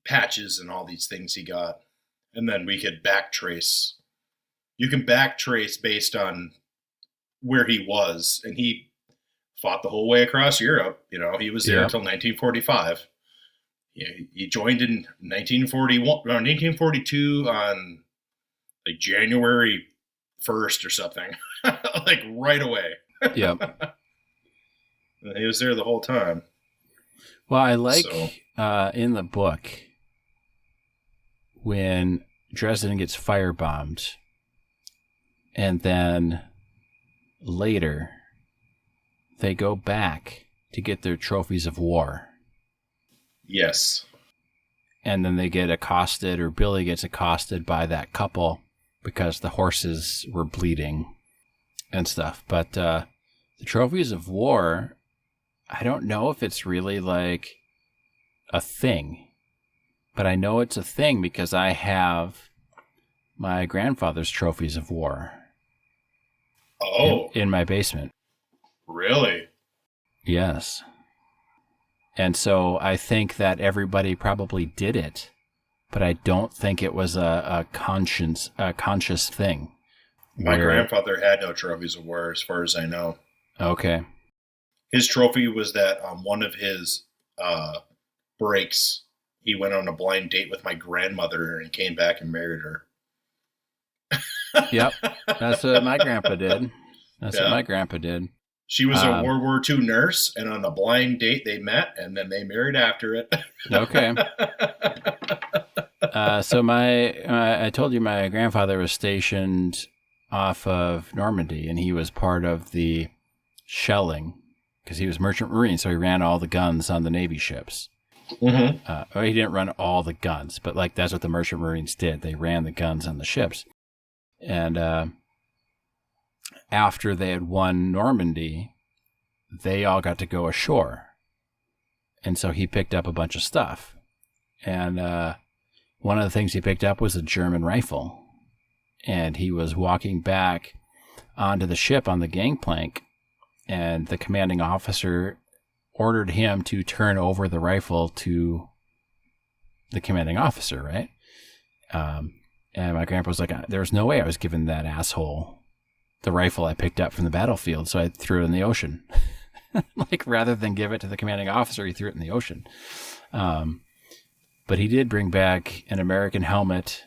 patches and all these things he got. And then we could backtrace. You can backtrace based on where he was. And he fought the whole way across Europe. You know, he was there until 1945. He joined in 1942 on like January 1st or something, like right away. Yep. He was there the whole time. Well, I like in the book when Dresden gets firebombed, and then later they go back to get their trophies of war. Yes. And then they get accosted, or Billy gets accosted by that couple because the horses were bleeding and stuff. But the trophies of war, I don't know if it's really like a thing. But I know it's a thing because I have my grandfather's trophies of war. Oh. In my basement. Really? Yes. And so I think that everybody probably did it, but I don't think it was a conscious thing. My grandfather had no trophies of war, as far as I know. Okay. His trophy was that on one of his breaks, he went on a blind date with my grandmother and came back and married her. Yep. That's what my grandpa did. What my grandpa did. She was a World War II nurse, and on a blind date they met, and then they married after it. Okay. So I told you my grandfather was stationed off of Normandy, and he was part of the shelling because he was merchant marine, so he ran all the guns on the Navy ships. Mm-hmm. He didn't run all the guns, but like that's what the merchant marines did. They ran the guns on the ships. And after they had won Normandy, they all got to go ashore. And so he picked up a bunch of stuff. And one of the things he picked up was a German rifle. And he was walking back onto the ship on the gangplank, and the commanding officer ordered him to turn over the rifle to the commanding officer, right? And my grandpa was like, there was no way I was giving that asshole the rifle I picked up from the battlefield, so I threw it in the ocean. Like rather than give it to the commanding officer, he threw it in the ocean. But he did bring back an American helmet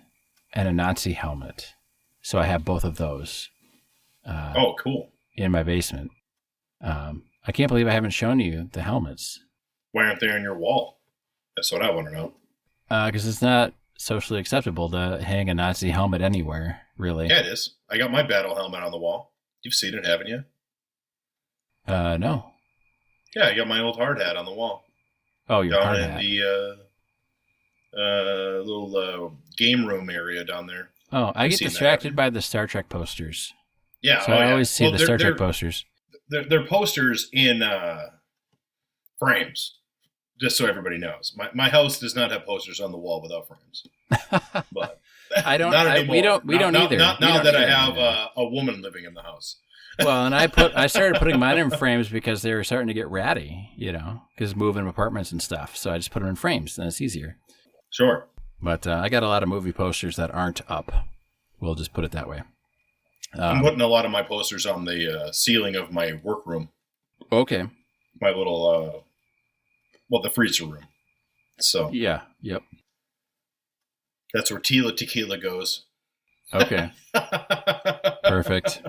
and a Nazi helmet. So I have both of those. Oh, cool. In my basement. I can't believe I haven't shown you the helmets. Why aren't they on your wall? That's what I want to know. Because it's not socially acceptable to hang a Nazi helmet anywhere, really. Yeah, it is. I got my battle helmet on the wall. You've seen it, haven't you? No. Yeah, I got my old hard hat on the wall. Oh, your hard hat. Down in the little game room area down there. Oh, I get distracted by the Star Trek posters. Yeah. So I always see the Star Trek posters. They're posters in frames, just so everybody knows. My house does not have posters on the wall without frames. But I don't. Not anymore. We don't either. Not now that I have a woman living in the house. Well, and I started putting mine in frames because they were starting to get ratty, because moving apartments and stuff. So I just put them in frames, and it's easier. Sure. But I got a lot of movie posters that aren't up. We'll just put it that way. I'm putting a lot of my posters on the ceiling of my workroom. Okay. My little, the freezer room. So yeah, yep. That's where Tila Tequila goes. Okay. Perfect.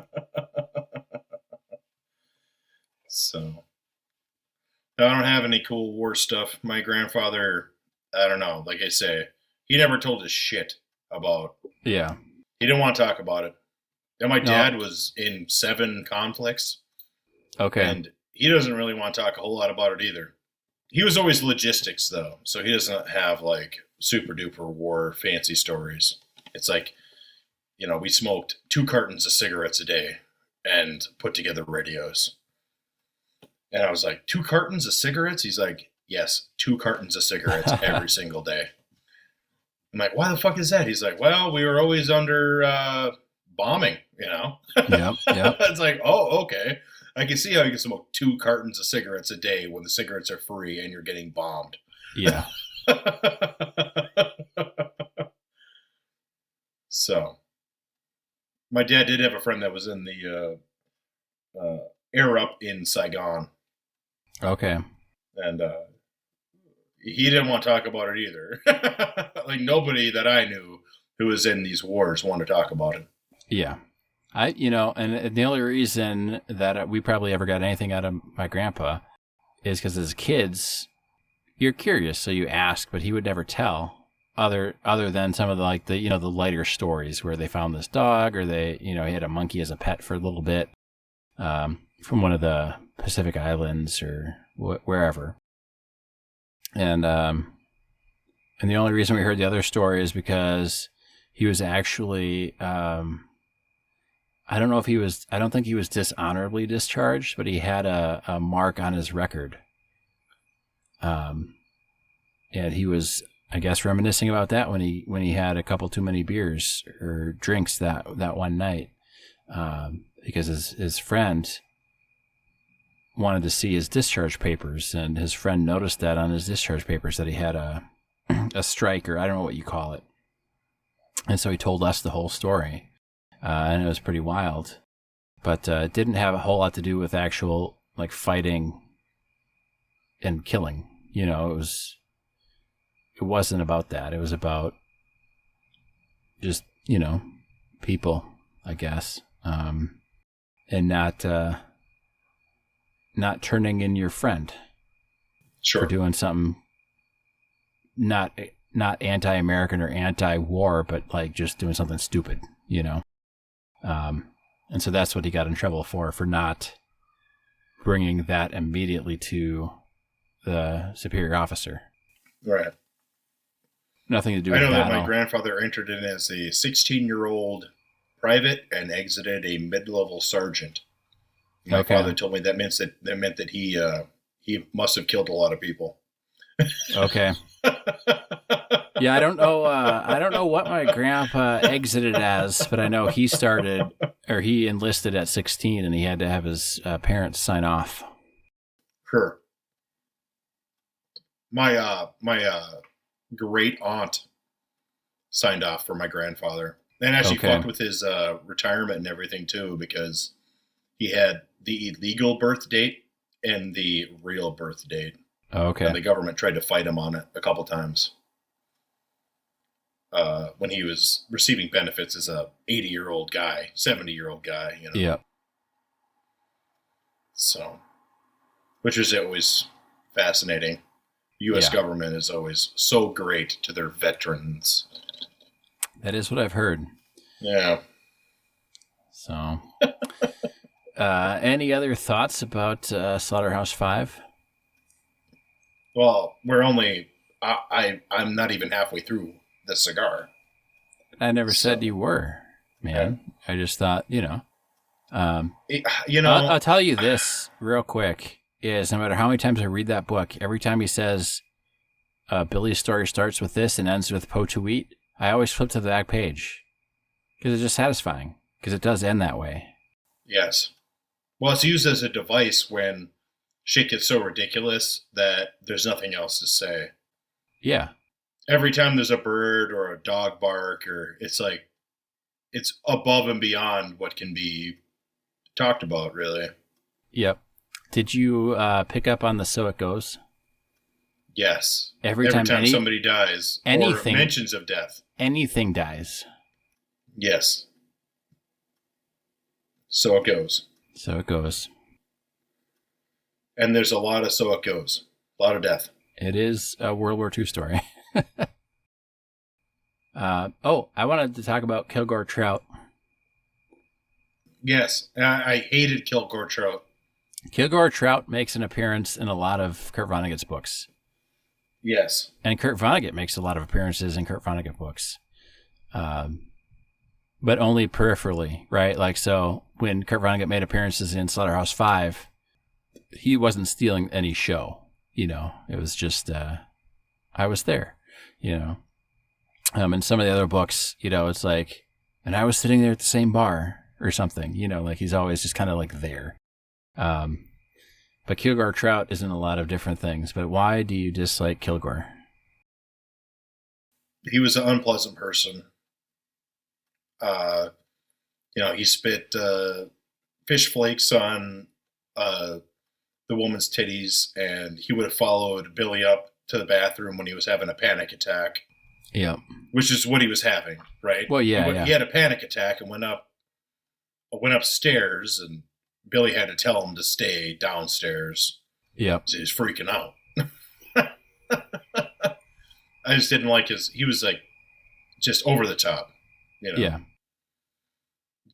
So I don't have any cool war stuff. My grandfather, I don't know. Like I say, he never told us shit about. Yeah. He didn't want to talk about it. And my dad was in 7 conflicts. Okay. And he doesn't really want to talk a whole lot about it either. He was always logistics, though. So he doesn't have, like, super duper war fancy stories. It's like, we smoked 2 cartons of cigarettes a day and put together radios. And I was like, 2 cartons of cigarettes? He's like, yes, 2 cartons of cigarettes every single day. I'm like, why the fuck is that? He's like, well, we were always under bombing, Yep. It's like, oh, okay. I can see how you can smoke 2 cartons of cigarettes a day when the cigarettes are free and you're getting bombed. Yeah. So, my dad did have a friend that was in the air up in Saigon. Okay. And he didn't want to talk about it either. Like, nobody that I knew who was in these wars wanted to talk about it. Yeah. And the only reason that we probably ever got anything out of my grandpa is because as kids, you're curious, so you ask, but he would never tell other than some of the lighter stories where they found this dog or he had a monkey as a pet for a little bit from one of the Pacific Islands or wherever. And the only reason we heard the other story is because he was actually, I don't think he was dishonorably discharged, but he had a mark on his record. And he was, I guess, reminiscing about that when he had a couple too many beers or drinks that one night, because his friend wanted to see his discharge papers, and his friend noticed that on his discharge papers that he had a strike, or I don't know what you call it. And so he told us the whole story, and it was pretty wild. But it didn't have a whole lot to do with actual fighting and killing. It wasn't about that. It was about just people, I guess, and not turning in your friend for doing something not anti-American or anti-war, but just doing something stupid, and so that's what he got in trouble for not bringing that immediately to the superior officer. Right. Nothing to do with that. I know that my grandfather entered in as a 16-year-old private and exited a mid-level sergeant. My father told me that meant that he must have killed a lot of people. Okay. Yeah, I don't know what my grandpa exited as, but I know he enlisted at 16, and he had to have his parents sign off. Sure. My great aunt signed off for my grandfather, and actually fucked with his retirement and everything too, because he had the illegal birth date in the real birth date. Oh, okay. And the government tried to fight him on it a couple times. When he was receiving benefits as a 80-year-old guy, 70-year-old guy, Yeah. So, which is always fascinating. U.S. government is always so great to their veterans. That is what I've heard. Yeah. So, any other thoughts about Slaughterhouse-Five? Well, we're only, I'm not even halfway through the cigar. I never said you were, man. Okay. I just thought, I'll tell you this real quick, is no matter how many times I read that book, every time he says Billy's story starts with this and ends with post-modernist, I always flip to the back page because it's just satisfying because it does end that way. Yes. Well, it's used as a device when shit gets so ridiculous that there's nothing else to say. Yeah. Every time there's a bird or a dog bark, or it's like, it's above and beyond what can be talked about, really. Yep. Did you pick up on the So It Goes? Yes. Every time somebody dies, anything, or mentions of death. Anything dies. Yes. So it goes. So it goes. And there's a lot of so it goes. A lot of death. It is a World War II story. I wanted to talk about Kilgore Trout. Yes. I hated Kilgore Trout. Kilgore Trout makes an appearance in a lot of Kurt Vonnegut's books. Yes. And Kurt Vonnegut makes a lot of appearances in Kurt Vonnegut books. But only peripherally, right? Like, so when Kurt Vonnegut made appearances in Slaughterhouse-Five, he wasn't stealing any show, it was just, I was there, in some of the other books, it's like, and I was sitting there at the same bar or something, like he's always just kind of like there. But Kilgore Trout is in a lot of different things. But why do you dislike Kilgore? He was an unpleasant person. He spit fish flakes on the woman's titties, and he would have followed Billy up to the bathroom when he was having a panic attack. Yeah. Which is what he was having, right? Well, yeah, He had a panic attack and went upstairs, and Billy had to tell him to stay downstairs. Yep. So he was freaking out. I just didn't like he was like just over the top, Yeah.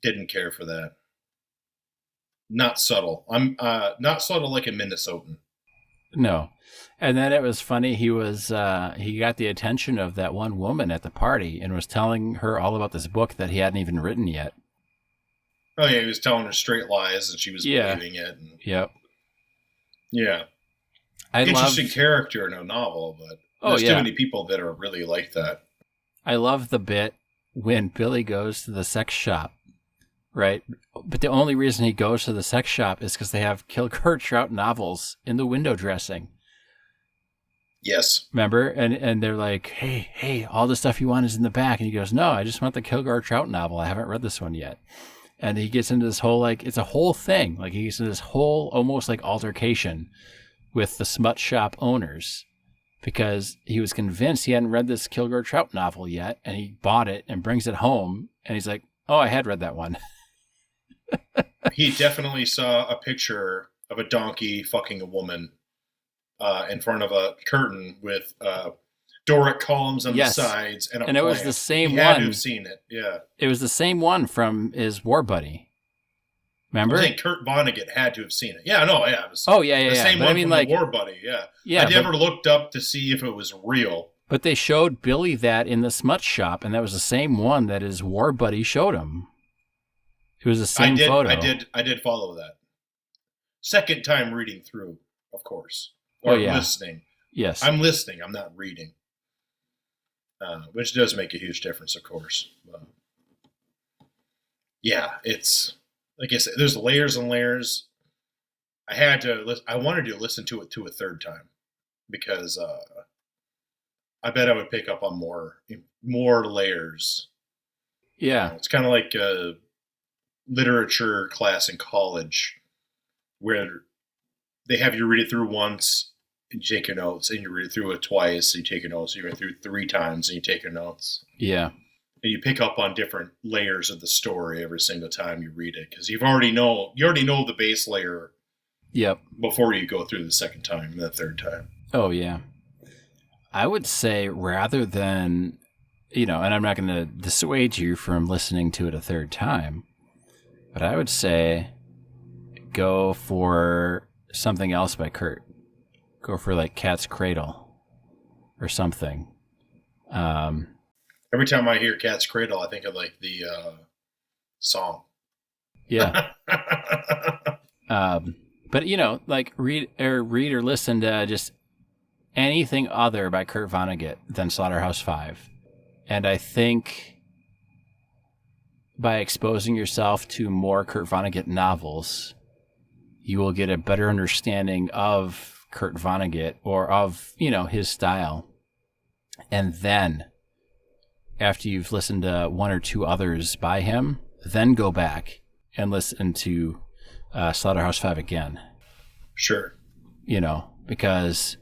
Didn't care for that. Not subtle. I'm not subtle like a Minnesotan. No. And then it was funny, he got the attention of that one woman at the party and was telling her all about this book that he hadn't even written yet. Oh, yeah, he was telling her straight lies, and she was believing it. And, yep. Yeah. Interesting character in a novel, but there's too many people that are really like that. I love the bit when Billy goes to the sex shop, right? But the only reason he goes to the sex shop is because they have Kilgore Trout novels in the window dressing. Yes. Remember? And they're like, hey, all the stuff you want is in the back. And he goes, no, I just want the Kilgore Trout novel. I haven't read this one yet. And he gets into this whole, it's a whole thing. Like, he gets into this whole almost like altercation with the smut shop owners because he was convinced he hadn't read this Kilgore Trout novel yet. And he bought it and brings it home. And he's like, oh, I had read that one. He definitely saw a picture of a donkey fucking a woman in front of a curtain with Doric columns on the sides and it was the same one. He had to have seen it, yeah. It was the same one from his War Buddy. Remember? I think Kurt Vonnegut had to have seen it. Yeah, no, yeah. It was the same one from the War Buddy, yeah. I never looked up to see if it was real. But they showed Billy that in the smut shop, and that was the same one that his War Buddy showed him. It was the same photo. I did follow that. Second time reading through, of course. Or listening. Yes. I'm listening. I'm not reading. Which does make a huge difference, of course. It's like I said, there's layers and layers. I wanted to listen to it a third time because I bet I would pick up on more layers. Yeah. It's kind of like a literature class in college where they have you read it through once and you take your notes, and you read it through it twice, and you take your notes. You read it through 3 times and you take your notes. Yeah. And you pick up on different layers of the story every single time you read it, because you already know the base layer. Yep. Before you go through the second time and the third time. Oh yeah. I would say rather than, and I'm not going to dissuade you from listening to it a third time, but I would say go for something else by Kurt. Go for like Cat's Cradle or something. Every time I hear Cat's Cradle, I think of like the song. Yeah. But like read or listen to just anything other by Kurt Vonnegut than Slaughterhouse-Five. And I think by exposing yourself to more Kurt Vonnegut novels, you will get a better understanding of Kurt Vonnegut or of, his style. And then after you've listened to one or two others by him, then go back and listen to Slaughterhouse-Five again. Sure. Because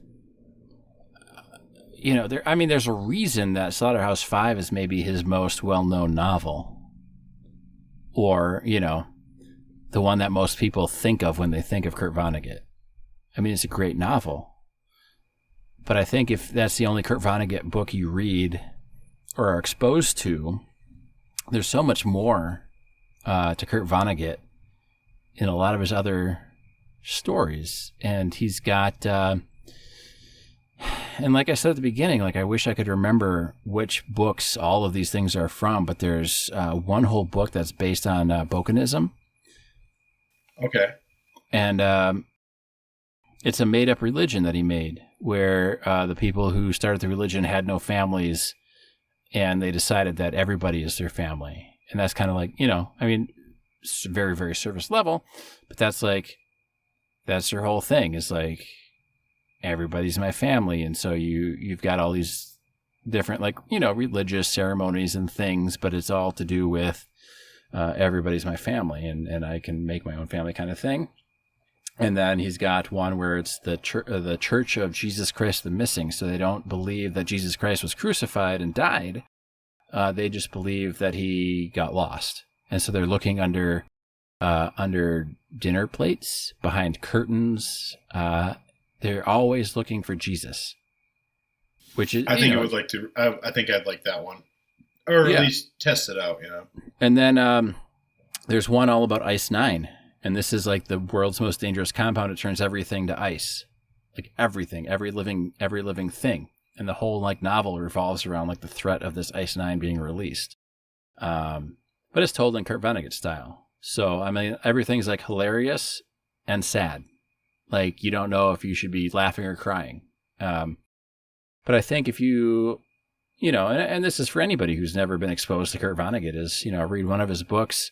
there's a reason that Slaughterhouse-Five is maybe his most well-known novel, or the one that most people think of when they think of Kurt Vonnegut. I mean, it's a great novel, but I think if that's the only Kurt Vonnegut book you read or are exposed to, there's so much more to Kurt Vonnegut in a lot of his other stories. And he's got, and like I said at the beginning, like I wish I could remember which books all of these things are from, but there's one whole book that's based on Bokenism. Okay. And it's a made-up religion that he made, where the people who started the religion had no families, and they decided that everybody is their family. And that's kind of like, it's very, very surface level, but that's their whole thing, is like, everybody's my family. And so you've got all these different, religious ceremonies and things, but it's all to do with everybody's my family, and I can make my own family kind of thing. And then he's got one where it's the Church of Jesus Christ the Missing. So they don't believe that Jesus Christ was crucified and died. They just believe that he got lost. And so they're looking under dinner plates, behind curtains. They're always looking for Jesus. Which is, I think I'd like that one, or at least test it out. And then there's one all about Ice 9. And this is like the world's most dangerous compound. It turns everything to ice, like everything, every living thing. And the whole novel revolves around the threat of this Ice 9 being released. But it's told in Kurt Vonnegut style. So, I mean, everything's hilarious and sad. You don't know if you should be laughing or crying. But I think if you, and this is for anybody who's never been exposed to Kurt Vonnegut, is, read one of his books,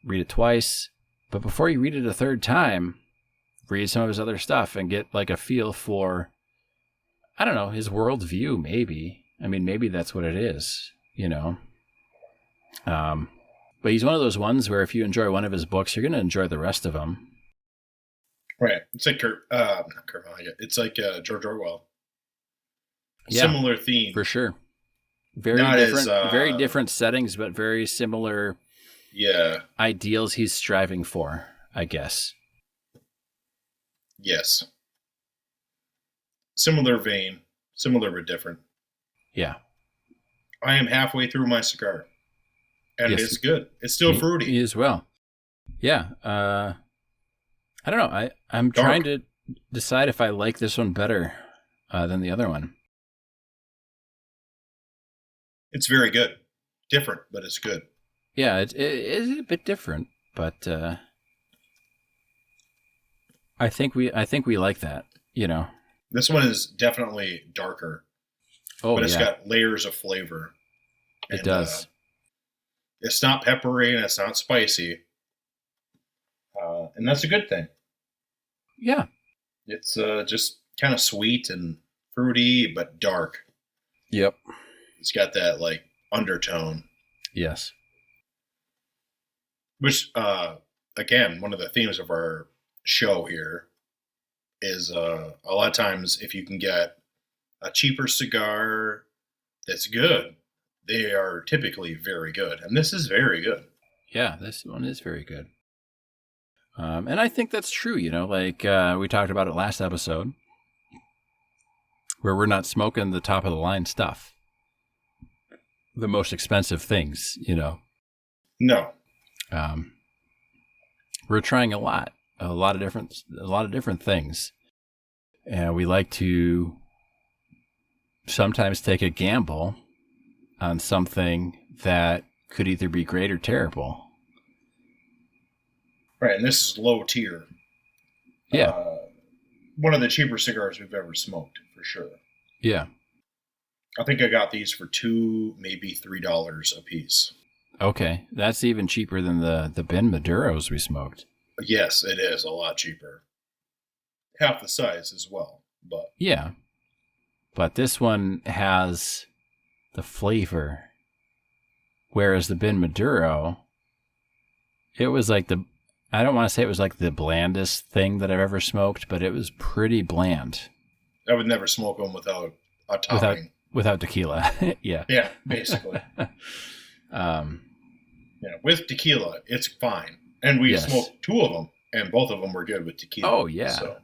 read it twice. But before you read it a third time, read some of his other stuff and get a feel for, I don't know, his worldview, maybe. I mean, maybe that's what it is, But he's one of those ones where if you enjoy one of his books, you're going to enjoy the rest of them. Right. It's like not Kurt Vonnegut. It's like George Orwell. Yeah, similar theme. For sure. Very different settings, but very similar ideals he's striving for, I guess. Yes. Similar vein. Similar but different. Yeah. I am halfway through my cigar. And it's good. It's still fruity. Me as well. Yeah. I don't know. I'm trying to decide if I like this one better than the other one. It's very good. Different, but it's good. Yeah, it is a bit different, but I think we like that, This one is definitely darker. Oh, but it's got layers of flavor. It does. It's not peppery and it's not spicy. And that's a good thing. Yeah. It's just kind of sweet and fruity, but dark. Yep. It's got that undertone. Yes. Which, again, one of the themes of our show here is a lot of times if you can get a cheaper cigar that's good, they are typically very good. And this is very good. Yeah, this one is very good. And I think that's true, like we talked about it last episode, where we're not smoking the top of the line stuff, the most expensive things, No. We're trying a lot of different things. And we like to sometimes take a gamble on something that could either be great or terrible. Right, and this is low tier. Yeah. One of the cheaper cigars we've ever smoked, for sure. Yeah. I think I got these for $2, maybe $3 a piece. Okay, that's even cheaper than the bin Maduros we smoked. Yes, it is a lot cheaper. Half the size as well, but yeah. But this one has the flavor, whereas the bin Maduro, it was like I don't want to say it was like the blandest thing that I've ever smoked, but it was pretty bland. I would never smoke them without a topping. Without tequila. Yeah. Yeah, basically. With tequila, it's fine. And we smoked 2 of them, and both of them were good with tequila. Oh, yeah. So,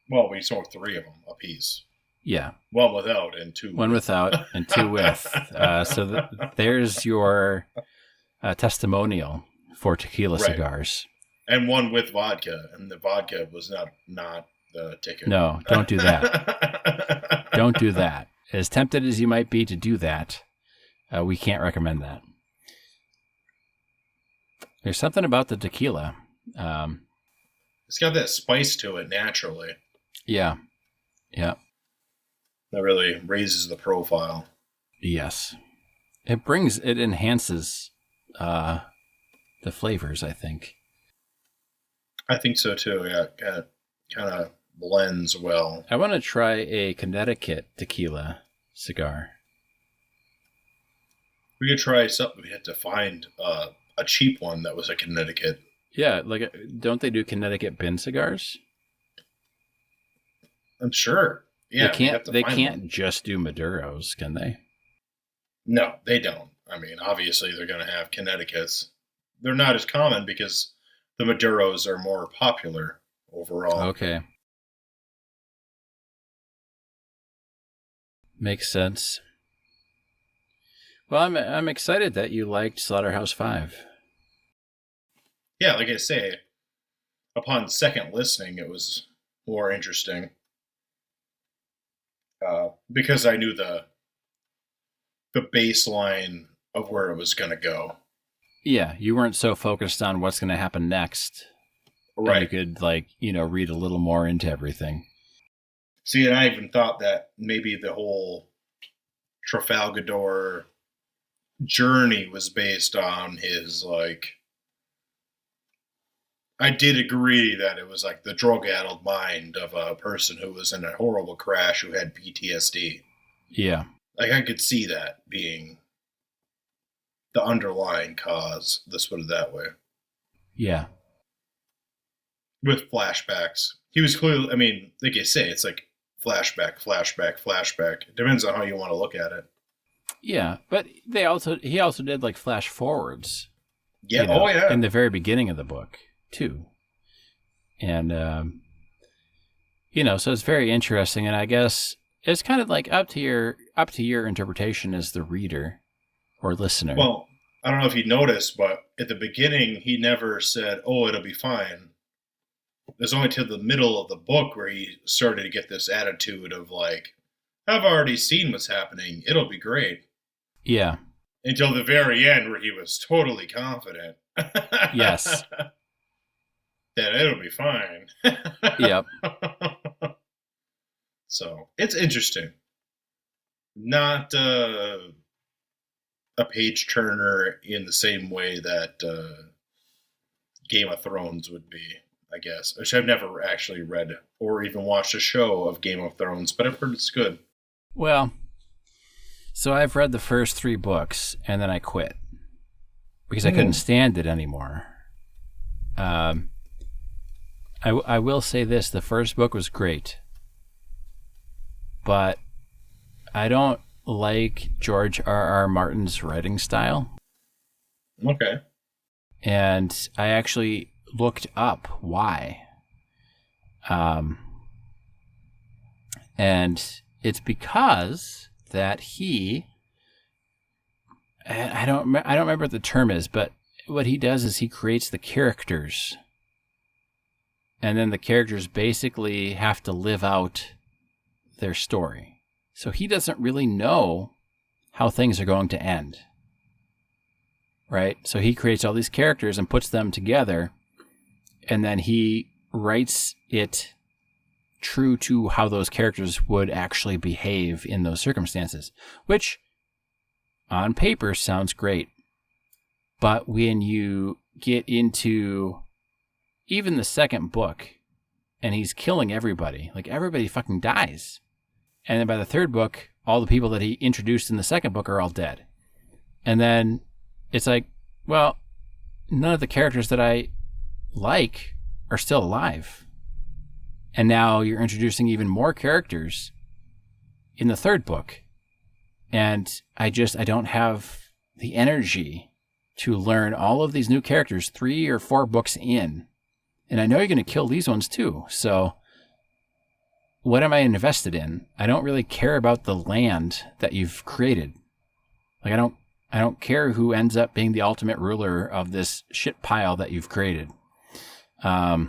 we smoked 3 of them a piece. Yeah. 1 without and 2 1 without and 2 with. So there's your testimonial for tequila cigars. And 1 with vodka, and the vodka was not the ticket. No, don't do that. Don't do that. As tempted as you might be to do that, we can't recommend that. There's something about the tequila. It's got that spice to it naturally. Yeah. Yeah. That really raises the profile. Yes. It enhances the flavors, I think. I think so too. Yeah, kind of blends well. I want to try a Connecticut tequila cigar. We could try something. We had to find a cheap one that was a Connecticut. Yeah, like don't they do Connecticut bin cigars? I'm sure. Yeah, they can't just do Maduros, can they? No, they don't. I mean, obviously they're going to have Connecticut's. They're not as common because the Maduros are more popular overall. Okay. Makes sense. Well, I'm excited that you liked Slaughterhouse-Five. Yeah, like I say, upon second listening, it was more interesting because I knew the baseline of where it was going to go. Yeah, you weren't so focused on what's going to happen next. Right. You could, read a little more into everything. See, and I even thought that maybe the whole Trafalgar journey was based on his, I did agree that it was like the drug-addled mind of a person who was in a horrible crash who had PTSD. Yeah. I could see that being the underlying cause, let's put it that way. Yeah. With flashbacks. He was clearly, I mean, like I say, it's like flashback. It depends on how you want to look at it. Yeah, but he also did like flash forwards. Yeah, yeah. In the very beginning of the book, too. And, so it's very interesting, and I guess it's kind of like up to your interpretation as the reader or listener. Well, I don't know if you noticed, but at the beginning, he never said, "Oh, it'll be fine." There's only to the middle of the book where he started to get this attitude of like, "I've already seen what's happening. It'll be great." Yeah. Until the very end where he was totally confident. Yes. That it'll be fine. Yep. So, it's interesting. Not a page turner in the same way that Game of Thrones would be, I guess. Which I've never actually read or even watched a show of Game of Thrones, but I've heard it's good. Well, so I've read the first 3 books, and then I quit because I couldn't stand it anymore. I will say this: the first book was great, but I don't like George R. Martin's writing style. Okay. And I actually looked up why. And it's because that I don't remember what the term is, but what he does is he creates the characters. And then the characters basically have to live out their story. So he doesn't really know how things are going to end. Right? So he creates all these characters and puts them together, and then he writes it true to how those characters would actually behave in those circumstances, which on paper sounds great. But when you get into even the second book and he's killing everybody, like everybody fucking dies. And then by the third book, all the people that he introduced in the second book are all dead. And then it's like, well, none of the characters that I like are still alive. And now you're introducing even more characters in the third book. And I don't have the energy to learn all of these new characters 3 or 4 books in. And I know you're going to kill these ones too. So what am I invested in? I don't really care about the land that you've created. Like, I don't care who ends up being the ultimate ruler of this shit pile that you've created. And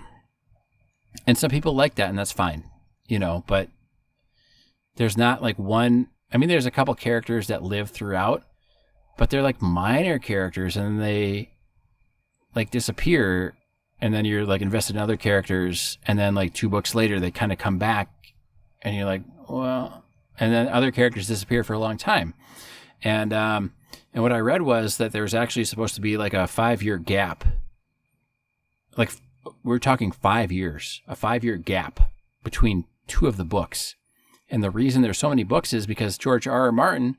some people like that, and that's fine, but there's not like one. I mean, there's a couple characters that live throughout, but they're like minor characters, and then they like disappear, and then you're like invested in other characters, and then like 2 books later, they kind of come back, and you're like, well, and then other characters disappear for a long time. And what I read was that there was actually supposed to be like a 5-year gap. Like, we're talking 5 years, a 5-year gap between 2 of the books. And the reason there's so many books is because George R. Martin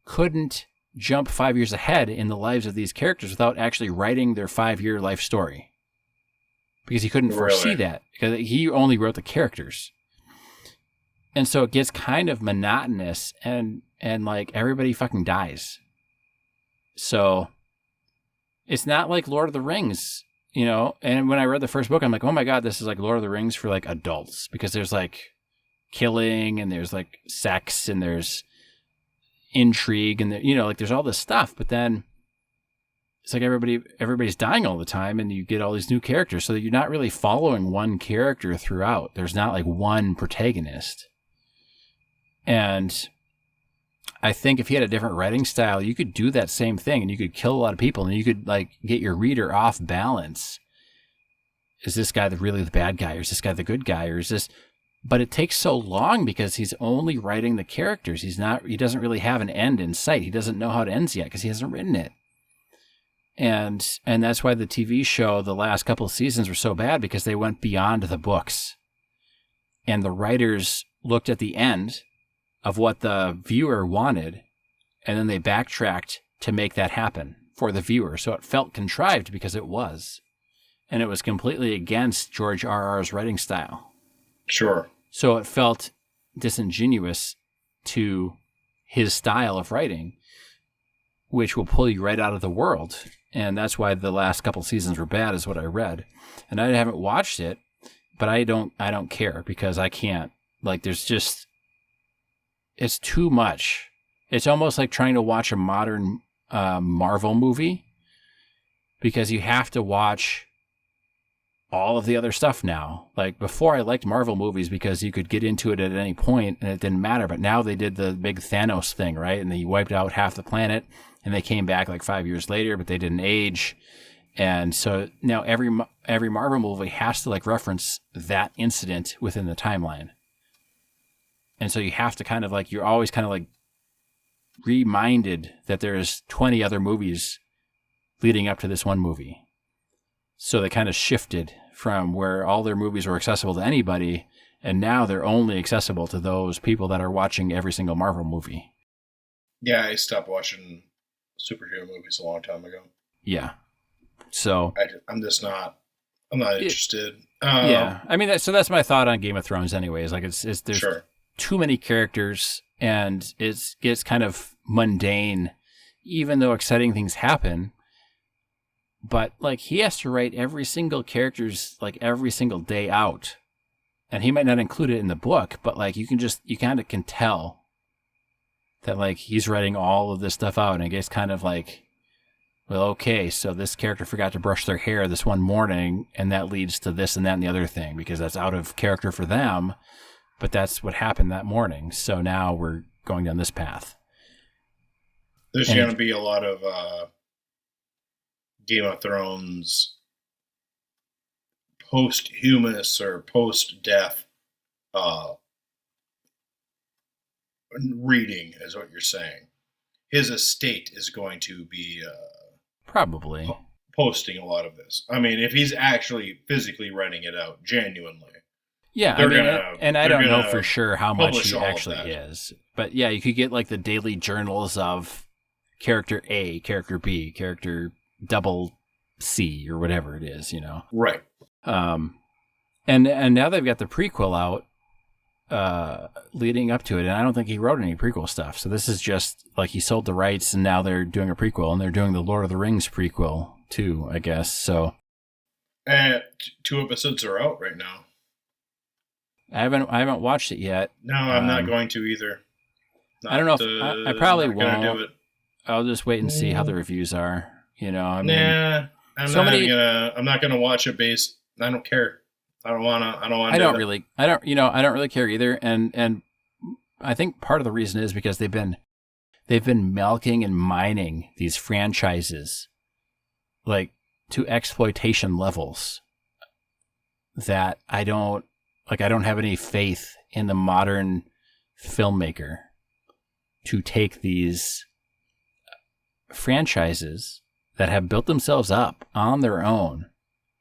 couldn't jump 5 years ahead in the lives of these characters without actually writing their 5-year life story. Because he couldn't foresee that, because he only wrote the characters. And so it gets kind of monotonous, and like everybody fucking dies. So it's not like Lord of the Rings, and when I read the first book, I'm like, oh my God, this is like Lord of the Rings for like adults, because there's like killing and there's like sex and there's intrigue and like there's all this stuff, but then it's like everybody's dying all the time, and you get all these new characters, so that you're not really following one character throughout. There's not like one protagonist. And I think if you had a different writing style, you could do that same thing, and you could kill a lot of people, and you could like get your reader off balance. Is this guy really the bad guy, or is this guy the good guy, or is this? But it takes so long because he's only writing the characters. He doesn't really have an end in sight. He doesn't know how it ends yet because he hasn't written it. And that's why the TV show, the last couple of seasons were so bad, because they went beyond the books. And the writers looked at the end of what the viewer wanted, and then they backtracked to make that happen for the viewer. So it felt contrived because it was. And it was completely against George R.R.'s writing style. Sure. So it felt disingenuous to his style of writing, which will pull you right out of the world. And that's why the last couple seasons were bad, is what I read. And I haven't watched it, but I don't care, because I can't. Like, it's too much. It's almost like trying to watch a modern Marvel movie, because you have to watch all of the other stuff now. Like, before, I liked Marvel movies because you could get into it at any point and it didn't matter. But now they did the big Thanos thing, right? And they wiped out half the planet, and they came back like 5 years later, but they didn't age. And so now every Marvel movie has to like reference that incident within the timeline. And so you have to kind of like, you're always kind of like reminded that there's 20 other movies leading up to this one movie. So they kind of shifted from where all their movies were accessible to anybody, and now they're only accessible to those people that are watching every single Marvel movie. Yeah, I stopped watching superhero movies a long time ago. Yeah. So I'm just not. I'm not interested. Yeah, I mean, so that's my thought on Game of Thrones. Anyways, like it's there's Sure. too many characters, and it gets kind of mundane, even though exciting things happen. But like he has to write every single character's like every single day out, and he might not include it in the book, but like you kind of can tell that like he's writing all of this stuff out, and it gets kind of like, well, okay, so this character forgot to brush their hair this one morning, and that leads to this and that and the other thing, because that's out of character for them, but that's what happened that morning. So now we're going down this path. There's going to be a lot of Game of Thrones posthumous or post-death reading, is what you're saying. His estate is going to be probably posting a lot of this. I mean, if he's actually physically writing it out, genuinely. Yeah, I mean, and I don't know for sure how much he actually is. But yeah, you could get like the daily journals of character A, character B, character double C, or whatever it is, you know. Right. And now they've got the prequel out leading up to it, and I don't think he wrote any prequel stuff. So this is just like he sold the rights, and now they're doing a prequel, and they're doing the Lord of the Rings prequel too, I guess. So 2 episodes are out right now. I haven't watched it yet. No, I'm not going to either. I don't know if I probably won't. Do it. I'll just wait and see how the reviews are. You know, I mean, I'm not gonna watch it based. I don't care. I don't really care either. And I think part of the reason is because they've been milking and mining these franchises like to exploitation levels that I don't have any faith in the modern filmmaker to take these franchises that have built themselves up on their own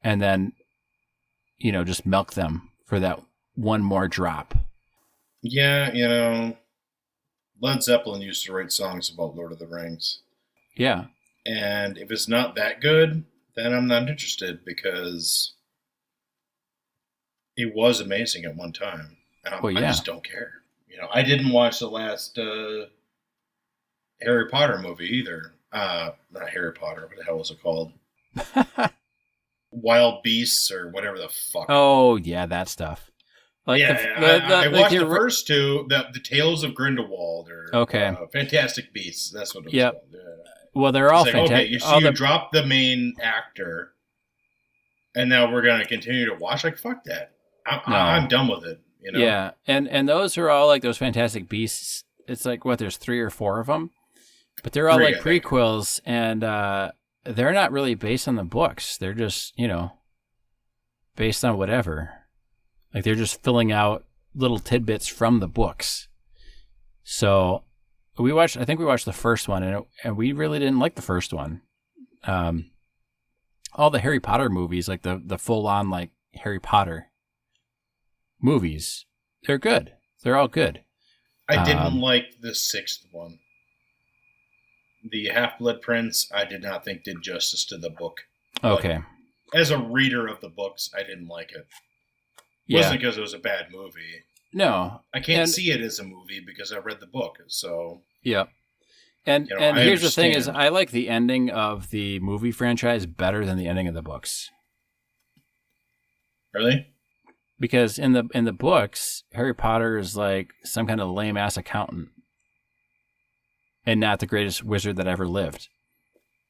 and then, you know, just milk them for that one more drop. Yeah, you know, Led Zeppelin used to write songs about Lord of the Rings. Yeah. And if it's not that good, then I'm not interested, because it was amazing at one time. I just don't care. You know, I didn't watch the last Harry Potter movie either. Not Harry Potter. What the hell was it called? Wild Beasts or whatever the fuck. Oh yeah, that stuff. Like I watched the first 2, the Tales of Grindelwald or Fantastic Beasts. That's what it was called. Yeah. Well, they're all fantastic. Okay, you dropped the main actor, and now we're gonna continue to watch. Like, fuck that. I'm done with it. You know? Yeah, and those are all like those Fantastic Beasts. It's like there's 3 or 4 of them, but they're all like prequels, and they're not really based on the books. They're just, you know, based on whatever. Like they're just filling out little tidbits from the books. So I think we watched the first one, and we really didn't like the first one. All the Harry Potter movies, like the full on like Harry Potter movies, they're good. They're all good. I didn't like the 6th one. The Half-Blood Prince, I did not think did justice to the book. Okay. Like, as a reader of the books, I didn't like it. It wasn't because it was a bad movie. No. I can't see it as a movie because I read the book. So yeah. And here's the thing is, I like the ending of the movie franchise better than the ending of the books. Really? Because in the books, Harry Potter is like some kind of lame ass accountant, and not the greatest wizard that ever lived.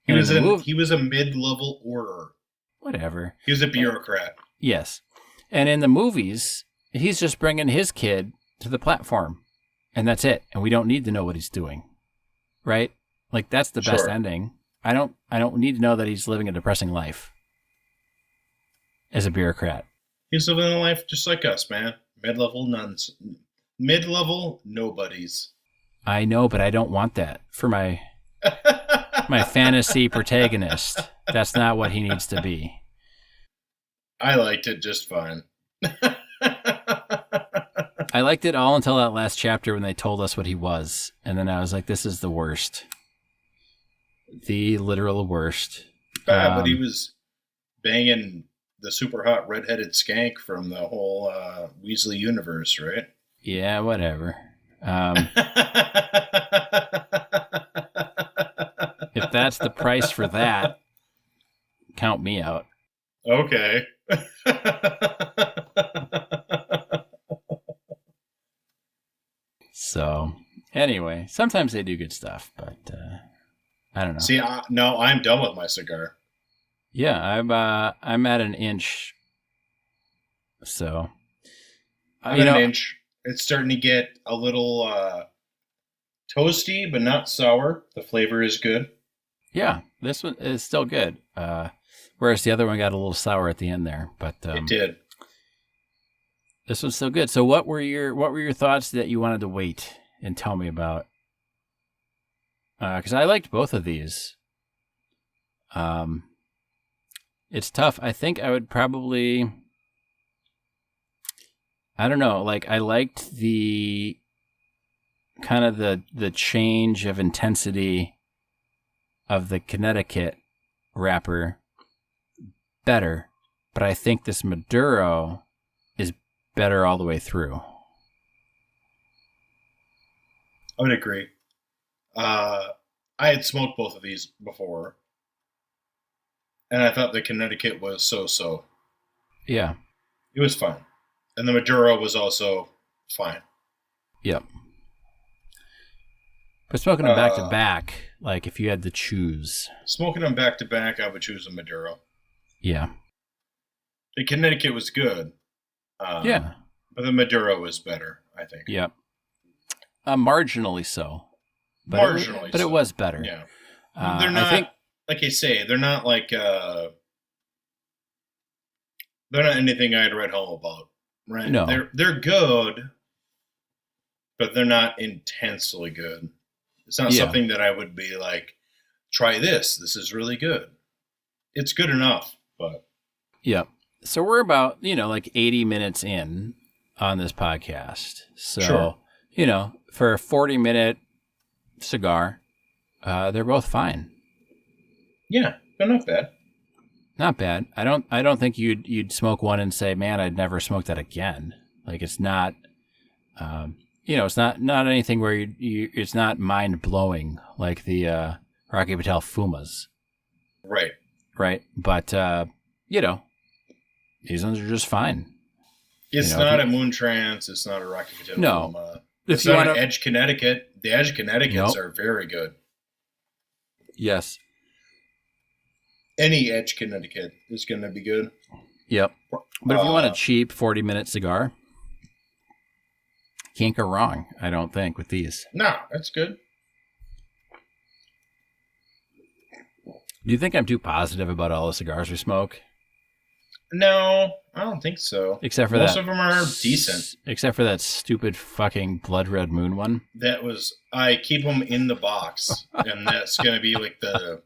He was a mid-level order. Whatever. He was a bureaucrat. Yes. And in the movies, he's just bringing his kid to the platform, and that's it. And we don't need to know what he's doing, right? Like that's the best ending. I don't need to know that he's living a depressing life as a bureaucrat. He's living a life just like us, man. Mid-level nobodies. I know, but I don't want that for my fantasy protagonist. That's not what he needs to be. I liked it just fine. I liked it all until that last chapter when they told us what he was. And then I was like, this is the worst. The literal worst. But he was banging the super hot redheaded skank from the whole Weasley universe, right? Yeah, whatever. If that's the price for that, count me out. Okay. So, anyway, sometimes they do good stuff, but I don't know. See, no, I'm done with my cigar. Yeah, I'm at an inch. So, I'm at an inch. It's starting to get a little toasty, but not sour. The flavor is good. Yeah, this one is still good. Whereas the other one got a little sour at the end there, but It did. This one's still good. So, what were your thoughts that you wanted to wait and tell me about? Because I liked both of these. It's tough. I think I would probably. I don't know. Like, I liked the kind of the change of intensity of the Connecticut wrapper better, but I think this Maduro is better all the way through. I would agree. I had smoked both of these before, and I thought the Connecticut was so-so. Yeah. It was fine. And the Maduro was also fine. Yep. But smoking them back to back, like if you had to choose. Smoking them back to back, I would choose a Maduro. Yeah. The Connecticut was good. Yeah. But the Maduro was better, I think. Yep. Marginally so. But Marginally but so. it was better. Yeah. They're not, I think, like I say, they're not like, they're not anything I'd write home about, right? No. They're good, but they're not intensely good. It's not something that I would be like, try this. This is really good. It's good enough, but. Yep. So we're about, like 80 minutes in on this podcast. So, sure. For a 40-minute cigar, they're both fine. Yeah, they're not bad. Not bad. I don't think you'd smoke one and say, "Man, I'd never smoke that again." Like it's not, it's not anything where it's not mind blowing like the Rocky Patel Fumas. Right. Right. But these ones are just fine. It's not a Moon Trance. It's not a Rocky Patel Fuma. It's not an Edge Connecticut. The Edge Connecticut's are very good. Yes. Any Edge Connecticut is going to be good. Yep. But if you want a cheap 40-minute cigar, can't go wrong, I don't think, with these. No, that's good. Do you think I'm too positive about all the cigars we smoke? No, I don't think so. Except for most of them are decent. Except for that stupid fucking Blood Red Moon one. I keep them in the box, and that's going to be like the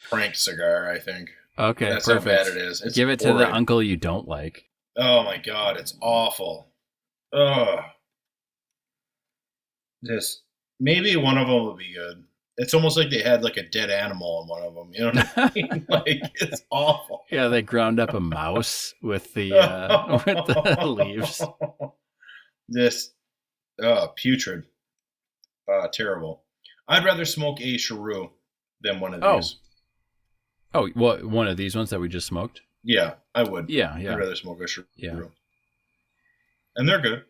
prank cigar, I think. Okay, that's perfect. How bad it is. Give it to the uncle you don't like. Oh my god, it's awful. Ugh. Just maybe one of them will be good. It's almost like they had like a dead animal in one of them. You know what I mean? Like it's awful. Yeah, they ground up a mouse with the leaves. This putrid. Terrible. I'd rather smoke a Cheroux than one of these. Oh, well, one of these ones that we just smoked? Yeah, I would. Yeah. I'd rather smoke a Cheroux. Yeah. And they're good.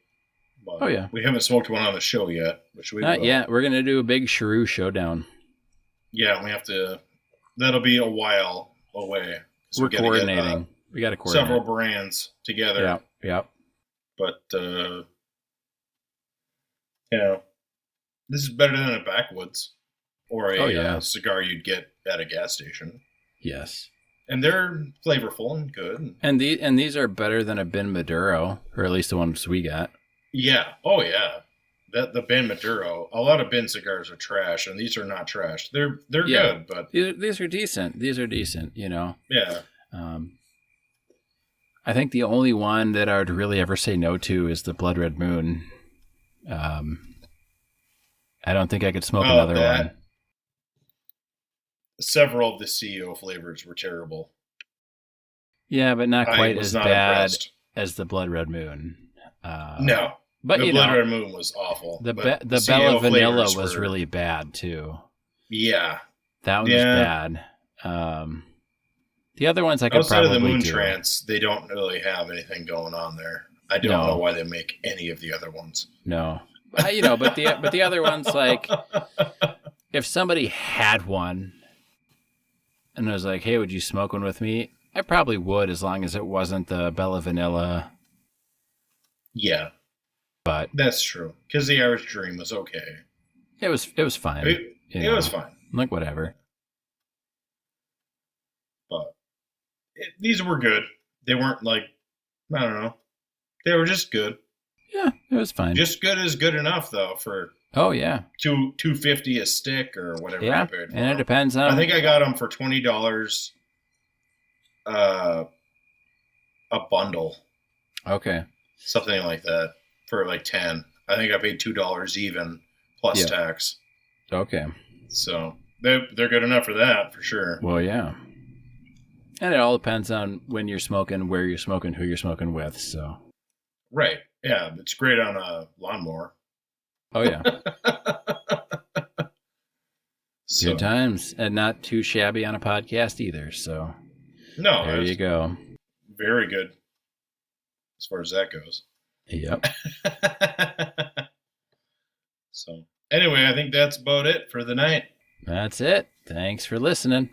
But we haven't smoked one on the show yet, which we Not yet. We're going to do a big Cheroux showdown. Yeah, we have to. That'll be a while away. We're coordinating. We got to coordinate. Several brands together. Yeah. But, this is better than a Backwoods or a cigar you'd get at a gas station. Yes. And they're flavorful and good. And these are better than a Bin Maduro, or at least the ones we got. Yeah. Oh, yeah. The Bin Maduro. A lot of Bin cigars are trash, and these are not trash. They're good, but these are decent. Yeah. I think the only one that I would really ever say no to is the Blood Red Moon. I don't think I could smoke another one. Several of the CEO flavors were terrible. Yeah, but not quite as not bad impressed. as the Blood Red Moon. No. But the Blood Red Moon was awful. The but Bella Vanilla flavors was were- really bad too. Yeah. That one was bad. The other ones I could Outside probably of the Moon do. Trance, they don't really have anything going on there. I don't know why they make any of the other ones. No. But the other ones, like, if somebody had one and was like, hey, would you smoke one with me? I probably would, as long as it wasn't the Bella Vanilla. Yeah. But that's true. Because the Irish Dream was okay. It was fine. It was fine. Like, whatever. But these were good. They weren't like, I don't know. They were just good. Yeah, it was fine. Just good is good enough, though, for $2.50 a stick or whatever. Yeah, I paid for and them. it depends on. I think I got them for $20 a bundle. Okay. Something like that for like 10. I think I paid $2 even plus tax. Okay. So they're good enough for that for sure. Well, yeah. And it all depends on when you're smoking, where you're smoking, who you're smoking with. So. Right. Yeah, it's great on a lawnmower. Oh yeah. So, good times, and not too shabby on a podcast either. So. No. There you go. Very good. As far as that goes. Yep. So anyway, I think that's about it for the night. That's it. Thanks for listening.